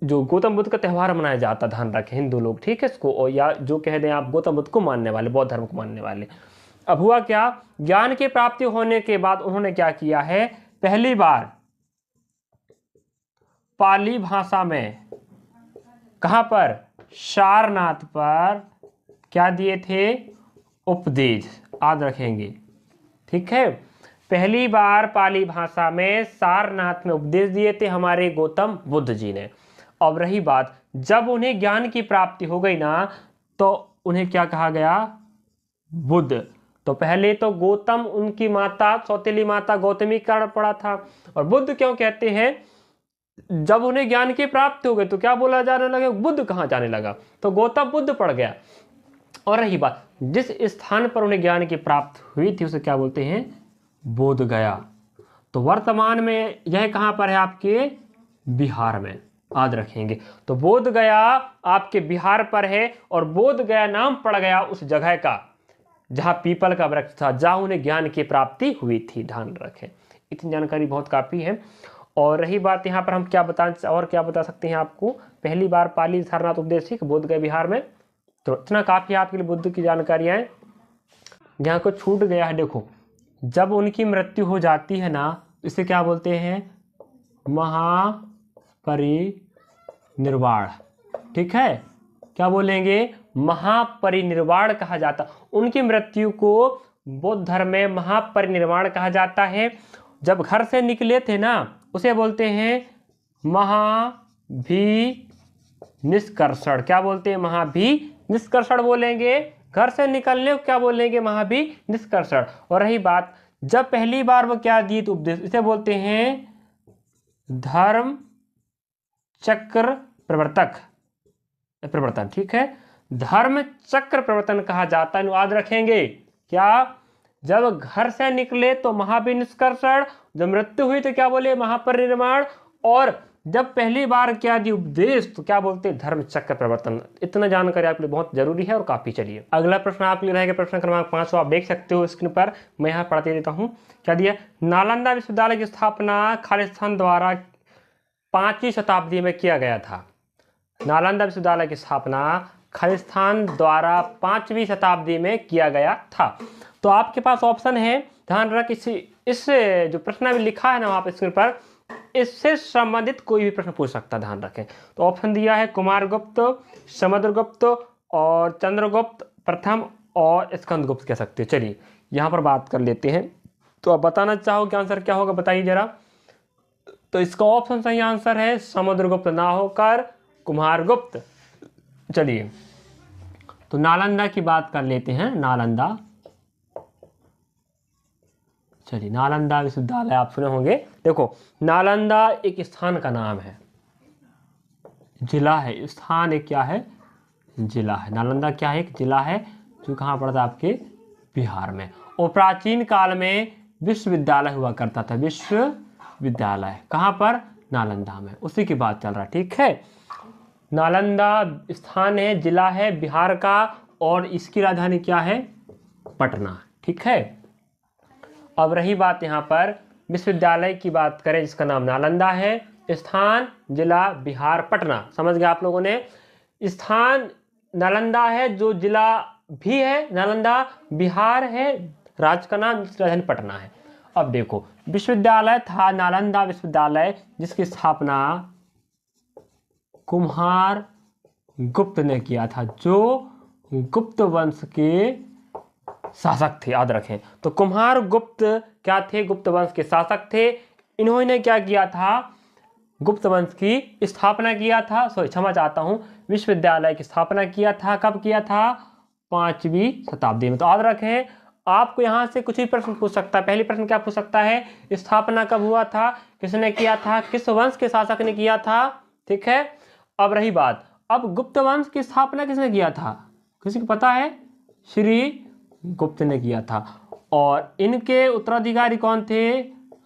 जो गौतम बुद्ध का त्यौहार मनाया जाता, ध्यान रखें हिंदू लोग। ठीक है, इसको, और या जो कह दें आप गौतम बुद्ध को मानने वाले, बौद्ध धर्म को मानने वाले। अब हुआ क्या, ज्ञान की प्राप्ति होने के बाद उन्होंने क्या किया है, पहली बार पाली भाषा में, कहां पर, सारनाथ पर क्या दिए थे, उपदेश। याद रखेंगे। ठीक है, पहली बार पाली भाषा में सारनाथ में उपदेश दिए थे हमारे गौतम बुद्ध जी ने। अब रही बात, जब उन्हें ज्ञान की प्राप्ति हो गई ना, तो उन्हें क्या कहा गया, बुद्ध। तो पहले तो गौतम उनकी माता, सौतेली माता गौतमी का कारण पड़ा था। और बुद्ध क्यों कहते हैं, जब उन्हें ज्ञान की प्राप्ति हो गई तो क्या बोला जाने लगा, बुद्ध कहाँ जाने लगा, तो गौतम बुद्ध पड़ गया। और रही बात, जिस स्थान पर उन्हें ज्ञान की प्राप्ति हुई थी उसे क्या बोलते हैं, बोध गया। तो वर्तमान में यह कहां पर है, आपके बिहार में। याद रखेंगे, तो बोध गया आपके बिहार पर है। और बोध गया नाम पड़ गया उस जगह का जहां पीपल का वृक्ष था, जहां उन्हें ज्ञान की प्राप्ति हुई थी। ध्यान रखें, इतनी जानकारी बहुत काफी है। और रही बात, यहाँ पर हम क्या बता सकते हैं आपको, पहली बार पाली सारनाथ उपदेश बोध गया बिहार में। तो इतना काफी आपके लिए बुद्ध की जानकारियां हैं। यहाँ को छूट गया है, देखो, जब उनकी मृत्यु हो जाती है ना, इसे क्या बोलते हैं, महापरिनिर्वाण। ठीक है, क्या बोलेंगे, महापरिनिर्वाण कहा जाता। उनकी मृत्यु को बौद्ध धर्म में महापरिनिर्वाण कहा जाता है। जब घर से निकले थे ना, उसे बोलते हैं महाभिनिष्कर्षण। क्या बोलते हैं, महाभिनिष्कर्षण बोलेंगे। घर से निकलने को क्या बोलेंगे, महाभिनिष्कर्षण। और रही बात, जब पहली बार वो क्या दिए तो उपदेश, इसे बोलते हैं धर्म चक्र प्रवर्तन। ठीक है, धर्म चक्र प्रवर्तन कहा जाता है। याद रखेंगे, क्या, जब घर से निकले तो महाभिनिष्कर्षण, जब मृत्यु हुई तो क्या बोले, महापरिनिर्वाण। और जब पहली बार क्या दी उपदेश तो क्या बोलते हैं, धर्म चक्र प्रवर्तन। इतना जानकारी आपके लिए बहुत जरूरी है और काफी। चलिए अगला प्रश्न आपके लिए रहेगा, प्रश्न क्रमांक 5, आप देख सकते हो स्क्रीन पर, मैं यहाँ पढ़ते देता हूँ। क्या दिया, नालंदा विश्वविद्यालय की स्थापना खालिस्तान द्वारा 5वीं शताब्दी में किया गया था। नालंदा विश्वविद्यालय की स्थापना खालिस्तान द्वारा 5वीं शताब्दी में किया गया था। तो आपके पास ऑप्शन है, ध्यान रख, इस जो प्रश्न भी लिखा है ना आप स्क्रीन पर, इससे संबंधित कोई भी प्रश्न पूछ सकता है, ध्यान रखें। तो ऑप्शन दिया है कुमारगुप्त, समुद्रगुप्त और चंद्रगुप्त प्रथम और स्कंदगुप्त कह सकते हैं। चलिए यहाँ पर बात कर लेते हैं। तो आप बताना चाहो कि आंसर क्या होगा, बताइए जरा। तो इसका ऑप्शन सही आंसर है समुद्रगुप्त ना होकर कुमारगुप्त। चलिए तो नालंदा की बात कर लेते हैं। नालंदा, चलिए नालंदा विश्वविद्यालय आप सुने होंगे। देखो, नालंदा एक स्थान का नाम है, जिला है। स्थान एक क्या है, जिला है। नालंदा क्या है, एक जिला है जो कहाँ पड़ता है, आपके बिहार में। और प्राचीन काल में विश्वविद्यालय हुआ करता था। विश्वविद्यालय कहाँ पर, नालंदा में, उसी की बात चल रहा है। ठीक है, नालंदा स्थान है, जिला है बिहार का, और इसकी राजधानी क्या है, पटना। ठीक है, अब रही बात यहाँ पर विश्वविद्यालय की बात करें जिसका नाम नालंदा है, स्थान जिला बिहार पटना, समझ गए आप लोगों ने। स्थान नालंदा है, जो जिला भी है नालंदा, बिहार है, राज्य का नाम राजधानी पटना है। अब देखो विश्वविद्यालय था नालंदा विश्वविद्यालय, जिसकी स्थापना कुम्हार गुप्त ने किया था, जो गुप्त वंश के शासक थे, याद रखें। तो कुम्हार गुप्त क्या थे? गुप्त वंश के शासक थे। इन्होंने क्या किया था? गुप्त वंश की स्थापना किया था, क्षमा चाहता हूं, विश्वविद्यालय की स्थापना किया था। कब किया था? 5वीं शताब्दी में। तो याद रखें, आपको यहां से कुछ भी प्रश्न पूछ सकता है। पहली प्रश्न क्या पूछ सकता है? स्थापना कब हुआ था, किसने किया था, किस वंश के शासक ने किया था, ठीक है। अब रही बात, अब गुप्त वंश की स्थापना किसने किया था? किसी को पता है? श्री गुप्त ने किया था। और इनके उत्तराधिकारी कौन थे?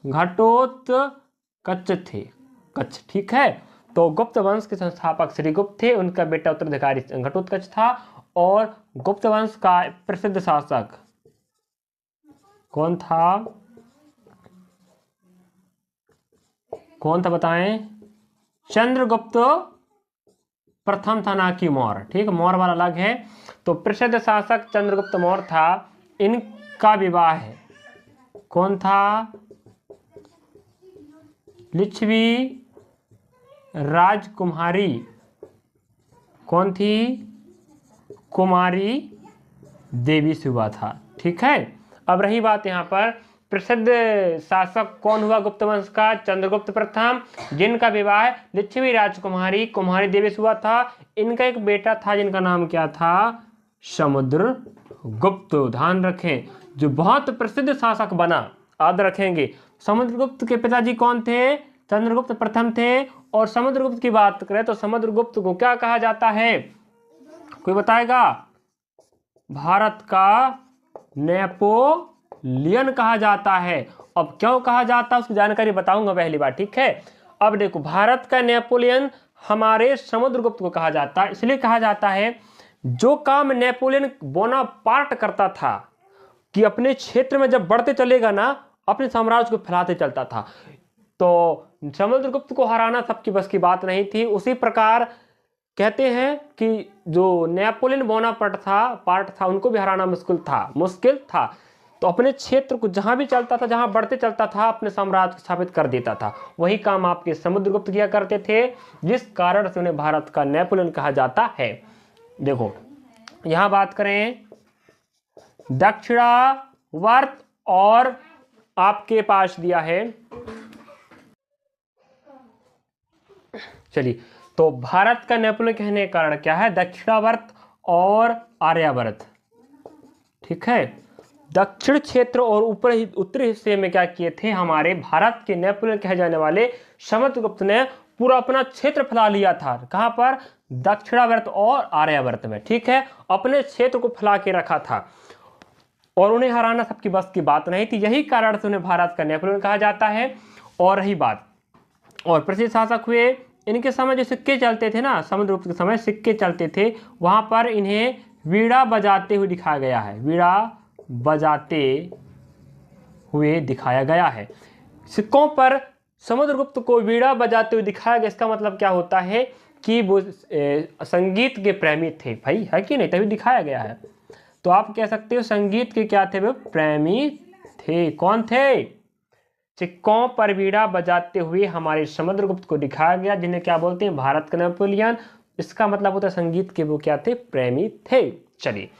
घटोत्कच थे, कच्छ, ठीक है। तो गुप्त वंश के संस्थापक श्री गुप्त थे, उनका बेटा उत्तराधिकारी घटोत्कच था। और गुप्त वंश का प्रसिद्ध शासक कौन था? कौन था बताएं? चंद्रगुप्त प्रथम था, ना कि मौर्य, ठीक है, मौर्य वाला अलग है। तो प्रसिद्ध शासक चंद्रगुप्त मौर्य था। इनका विवाह है, कौन था? लिच्छवी राजकुमारी, कौन थी? कुमारी देवी से हुआ था, ठीक है। अब रही बात यहाँ पर, प्रसिद्ध शासक कौन हुआ गुप्त वंश का? चंद्रगुप्त प्रथम, जिनका विवाह लिच्छवी राजकुमारी कुमारी देवी से हुआ था। इनका एक बेटा था जिनका नाम क्या था? समुद्रगुप्त। ध्यान रखें, जो बहुत प्रसिद्ध शासक बना, याद रखेंगे। समुद्रगुप्त के पिताजी कौन थे? चंद्रगुप्त प्रथम थे। और समुद्रगुप्त की बात करें तो समुद्रगुप्त को क्या कहा जाता है? कोई बताएगा? भारत का नेपोलियन कहा जाता है। अब क्यों कहा जाता है उसकी जानकारी बताऊंगा पहली बार, ठीक है। अब देखो, भारत का नेपोलियन हमारे समुद्रगुप्त को कहा जाता है। इसलिए कहा जाता है, जो काम नेपोलियन बोनापार्ट करता था कि अपने क्षेत्र में जब बढ़ते चलेगा ना, अपने साम्राज्य को फैलाते चलता था, तो समुद्रगुप्त को हराना सबकी बस की बात नहीं थी। उसी प्रकार कहते हैं कि जो नेपोलियन बोनापार्ट था, उनको भी हराना मुश्किल था। तो अपने क्षेत्र को जहां भी चलता था, जहां बढ़ते चलता था, अपने साम्राज्य को स्थापित कर देता था। वही काम आपके समुद्रगुप्त किया करते थे, जिस कारण से उन्हें भारत का नेपोलियन कहा जाता है। देखो यहां बात करें दक्षिणावर्त, और आपके पास दिया है, चलिए, तो भारत का नेपोलियन कहने का कारण क्या है? दक्षिणावर्त और आर्यावर्त, ठीक है। दक्षिण क्षेत्र और उत्तरी हिस्से में क्या किए थे? हमारे भारत के नेपोलियन कहे जाने वाले समुद्रगुप्त ने पूरा अपना क्षेत्र फैला लिया था। कहां पर? दक्षिणावर्त और आर्यावर्त में, ठीक है। अपने क्षेत्र को फैला के रखा था और उन्हें हराना सबकी बस की बात नहीं थी। यही कारण से उन्हें भारत का नेपोलियन कहा जाता है। और रही बात, और प्रसिद्ध शासक हुए, इनके समय जो सिक्के चलते थे ना, समुद्रगुप्त के समय सिक्के चलते थे, वहां पर इन्हें वीणा बजाते हुए दिखाया गया है। वीणा बजाते हुए दिखाया गया है। सिक्कों पर समुद्रगुप्त को वीणा बजाते हुए दिखाया गया। इसका मतलब क्या होता है कि वो संगीत के प्रेमी थे, भाई, है कि नहीं, तभी दिखाया गया है। तो आप कह सकते हो संगीत के क्या थे? वो प्रेमी थे। कौन थे? सिक्कों पर वीणा बजाते हुए हमारे समुद्रगुप्त को दिखाया गया, जिन्हें क्या बोलते हैं? भारत का नेपोलियन। इसका मतलब होता है संगीत के वो क्या थे? प्रेमी थे। चलिए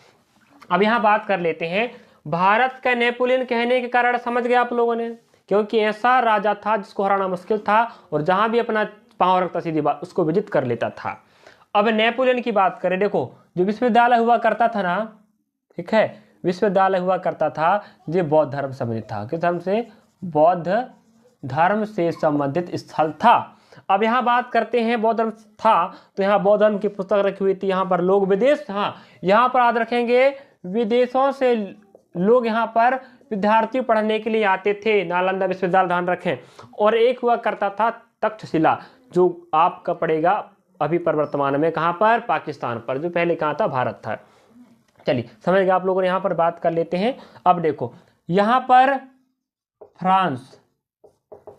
अब यहां बात कर लेते हैं, भारत का नेपोलियन कहने के कारण समझ गए आप लोगों ने, क्योंकि ऐसा राजा था जिसको हराना मुश्किल था, और जहां भी अपना पांव रखता सीधी बात उसको विजित कर लेता था। अब नेपोलियन की बात करें, देखो जो विश्वविद्यालय हुआ करता था ना, ठीक है, विश्वविद्यालय हुआ करता था, ये बौद्ध धर्म से संबंधित था। किस धर्म से? बौद्ध धर्म से संबंधित स्थल था। अब यहाँ बात करते हैं बौद्ध धर्म था, तो यहाँ बौद्ध धर्म की पुस्तक रखी हुई थी। यहाँ पर लोग विदेश, हाँ यहाँ पर याद रखेंगे, विदेशों से लोग यहाँ पर विद्यार्थी पढ़ने के लिए आते थे। नालंदा विश्वविद्यालय, ध्यान रखें। और एक हुआ करता था तक्षशिला, जो आपका पड़ेगा अभी पर वर्तमान में कहाँ पर? पाकिस्तान पर, जो पहले कहाँ था? भारत था। चलिए समझ गए आप लोगों ने। यहाँ पर बात कर लेते हैं। अब देखो यहाँ पर फ्रांस,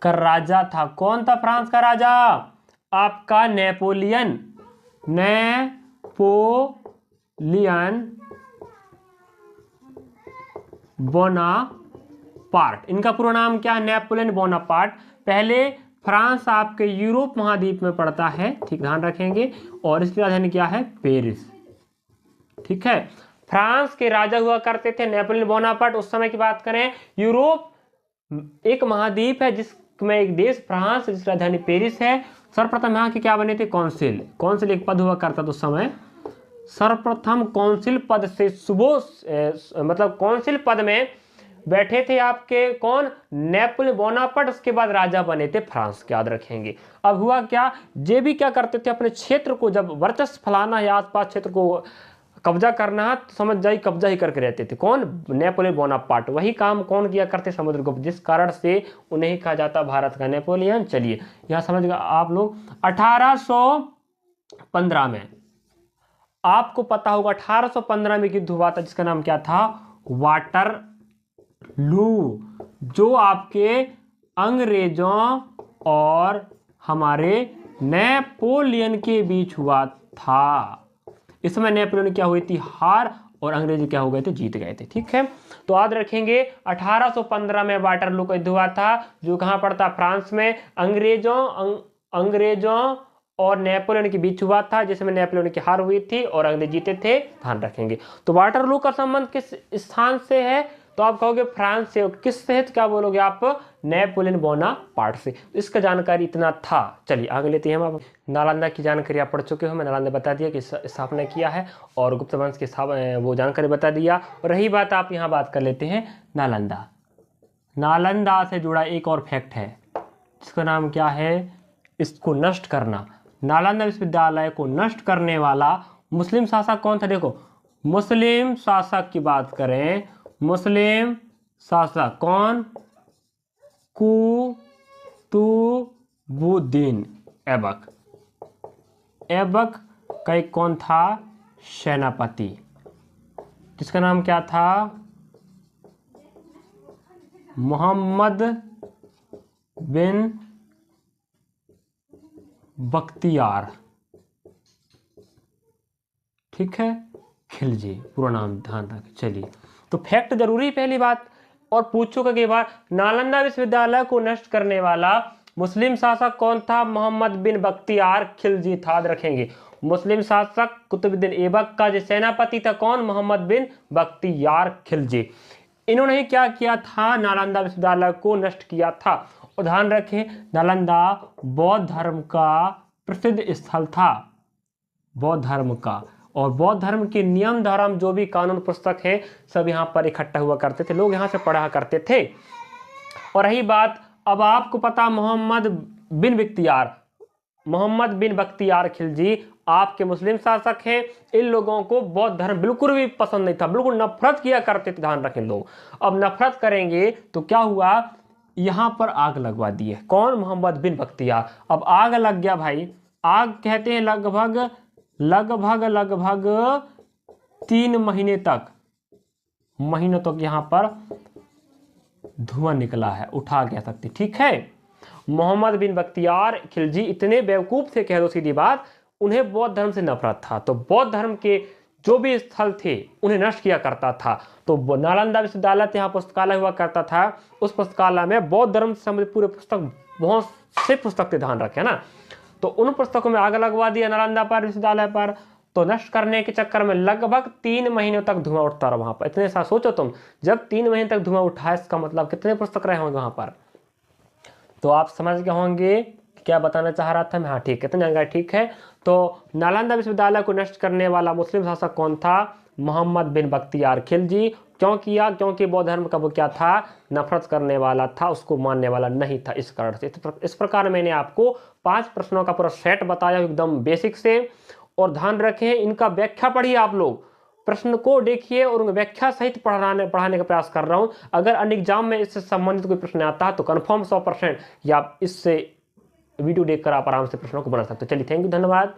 का राजा था। कौन था फ्रांस का राजा? आपका नेपोलियन बोनापार्ट। इनका पूरा नाम क्या है? Napoleon Bonaparte. पहले फ्रांस आपके यूरोप महाद्वीप में पड़ता है, ठीक, ध्यान रखेंगे। और इसकी राजधानी क्या है? पेरिस। ठीक है, फ्रांस के राजा हुआ करते थे नेपोलियन बोनापार्ट। उस समय की बात करें, यूरोप एक महाद्वीप है जिसमें एक देश फ्रांस, जिसकी राजधानी पेरिस है। सर्वप्रथम यहाँ के क्या बने थे? कौंसिल। कौंसिल एक पद हुआ करता था उस समय। सर्वप्रथम कौंसिल पद से मतलब कौंसिल पद में बैठे थे आपके कौन? Napoleon Bonaparte. उसके बाद राजा बने थे फ्रांस के, याद रखेंगे। अब हुआ क्या, ये भी क्या करते थे, अपने क्षेत्र को जब वर्चस्व फैलाना या आसपास क्षेत्र को कब्जा करना है तो समझ जाइए कब्जा ही करके रहते थे। कौन? Napoleon Bonaparte. वही काम कौन किया करते? समुद्रगुप्त, जिस कारण से उन्हें ही कहा जाता भारत का नेपोलियन। चलिए यहां समझ गए आप लोग। 1815 में आपको पता होगा 1815 में युद्ध हुआ था जिसका नाम क्या था? वाटरलू, जो आपके अंग्रेजों और हमारे नेपोलियन के बीच हुआ था। इस समय नेपोलियन क्या हुई थी? हार, और अंग्रेज क्या हो गए थे? जीत गए थे। ठीक है, तो याद रखेंगे 1815 में वाटरलू का युद्ध हुआ था, जो कहां पड़ता? फ्रांस में। अंग्रेजों और नेपोलियन के बीच हुआ था, जिसमें नेपोलियन की हार हुई थी और अंग्रेज जीते थे, ध्यान रखेंगे। तो वाटरलू का संबंध किस स्थान से है? तो आप कहोगे फ्रांस से। किस से? तो क्या बोलोगे आप? नेपोलियन बोनापार्ट से। इसका जानकारी इतना था। चलिए आगे लेते हैं हम। आप नालंदा की जानकारी आप पढ़ चुके हो, मैं नालंदा बता दिया कि स्थापना किया है, और गुप्त वंश की वो जानकारी बता दिया। और रही बात, आप यहाँ बात कर लेते हैं नालंदा। नालंदा से जुड़ा एक और फैक्ट है जिसका नाम क्या है? इसको नष्ट करना। नालंदा विश्वविद्यालय को नष्ट करने वाला मुस्लिम शासक कौन था? देखो, मुस्लिम शासक की बात करें, मुस्लिम शासक कौन? कुतुबुद्दीन ऐबक। ऐबक का एक कौन था? सेनापति, जिसका नाम क्या था? मोहम्मद बिन बख्तियार। ठीक है, खिलजी पूरा नाम, ध्यान रखें। चलिए, तो फैक्ट जरूरी पहली बात। और पूछोगे कि बार नालंदा विश्वविद्यालय को नष्ट करने वाला मुस्लिम शासक कौन था? मोहम्मद बिन बख्तियार खिलजी था, याद रखेंगे। मुस्लिम शासक कुतुबुद्दीन ऐबक का जो सेनापति था कौन? मोहम्मद बिन बख्तियार खिलजी। इन्होंने ही क्या किया था? नालंदा विश्वविद्यालय को नष्ट किया था। और ध्यान रखें, नालंदा बौद्ध धर्म का प्रसिद्ध स्थल था, बौद्ध धर्म का। और बौद्ध धर्म के नियम धर्म जो भी कानून पुस्तक है सब यहाँ पर इकट्ठा हुआ करते थे, लोग यहाँ से पढ़ा करते थे। और रही बात, अब आपको पता मोहम्मद बिन बख्तियार खिलजी आपके मुस्लिम शासक हैं। इन लोगों को बौद्ध धर्म बिल्कुल भी पसंद नहीं था, बिल्कुल नफरत किया करते थे, ध्यान रखें लोग। अब नफरत करेंगे तो क्या हुआ? यहां पर आग लगवा दी है। कौन? मोहम्मद बिन बख्तियार। अब आग लग गया भाई। आग कहते हैं लगभग 3 महीनों तक यहां पर धुआं निकला है, उठा कह सकते। ठीक है, मोहम्मद बिन बख्तियार खिलजी इतने बेवकूफ थे, कह दो सीधी बात, उन्हें बौद्ध धर्म से नफरत था। तो बौद्ध धर्म के जो भी स्थल थे उन्हें नष्ट किया करता था। तो नालंदा विश्वविद्यालय यहाँ पुस्तकालय हुआ करता था, उस पुस्तकालय में बौद्ध धर्म से संबंधित पूरे पुस्तक, बहुत से पुस्तक थे, ध्यान रखें ना। तो उन पुस्तकों में आग लगवा दिया नालंदा पर, विश्वविद्यालय पर। तो नष्ट करने के चक्कर में लगभग 3 महीनों तक धुआं उठता रहा वहां पर। इतने सा सोचो तुम, जब 3 महीने तक धुआं उठा, इसका मतलब कितने पुस्तक रहे होंगे वहां पर। तो आप समझ गए होंगे क्या बताना चाह रहा था मैं। हाँ ठीक, कितनी जानकारी ठीक है। तो नालंदा विश्वविद्यालय को नष्ट करने वाला मुस्लिम शासक कौन था? मोहम्मद बिन बख्तियार खिलजी। क्यों किया? क्योंकि बौद्ध धर्म का वो क्या था? नफरत करने वाला था, उसको मानने वाला नहीं था, इस कारण से। इस प्रकार मैंने आपको 5 प्रश्नों का पूरा सेट बताया एकदम बेसिक से। और ध्यान रखें, इनका व्याख्या पढ़िए आप लोग, प्रश्न को देखिए और उनकी व्याख्या सहित पढ़ाने का प्रयास कर रहा हूं। अगर अन्य एग्जाम में इससे संबंधित कोई प्रश्न आता है तो कंफर्म 100% या इससे वीडियो देखकर आप आराम से प्रश्नों को बना सकते हो। चलिए, थैंक यू, धन्यवाद।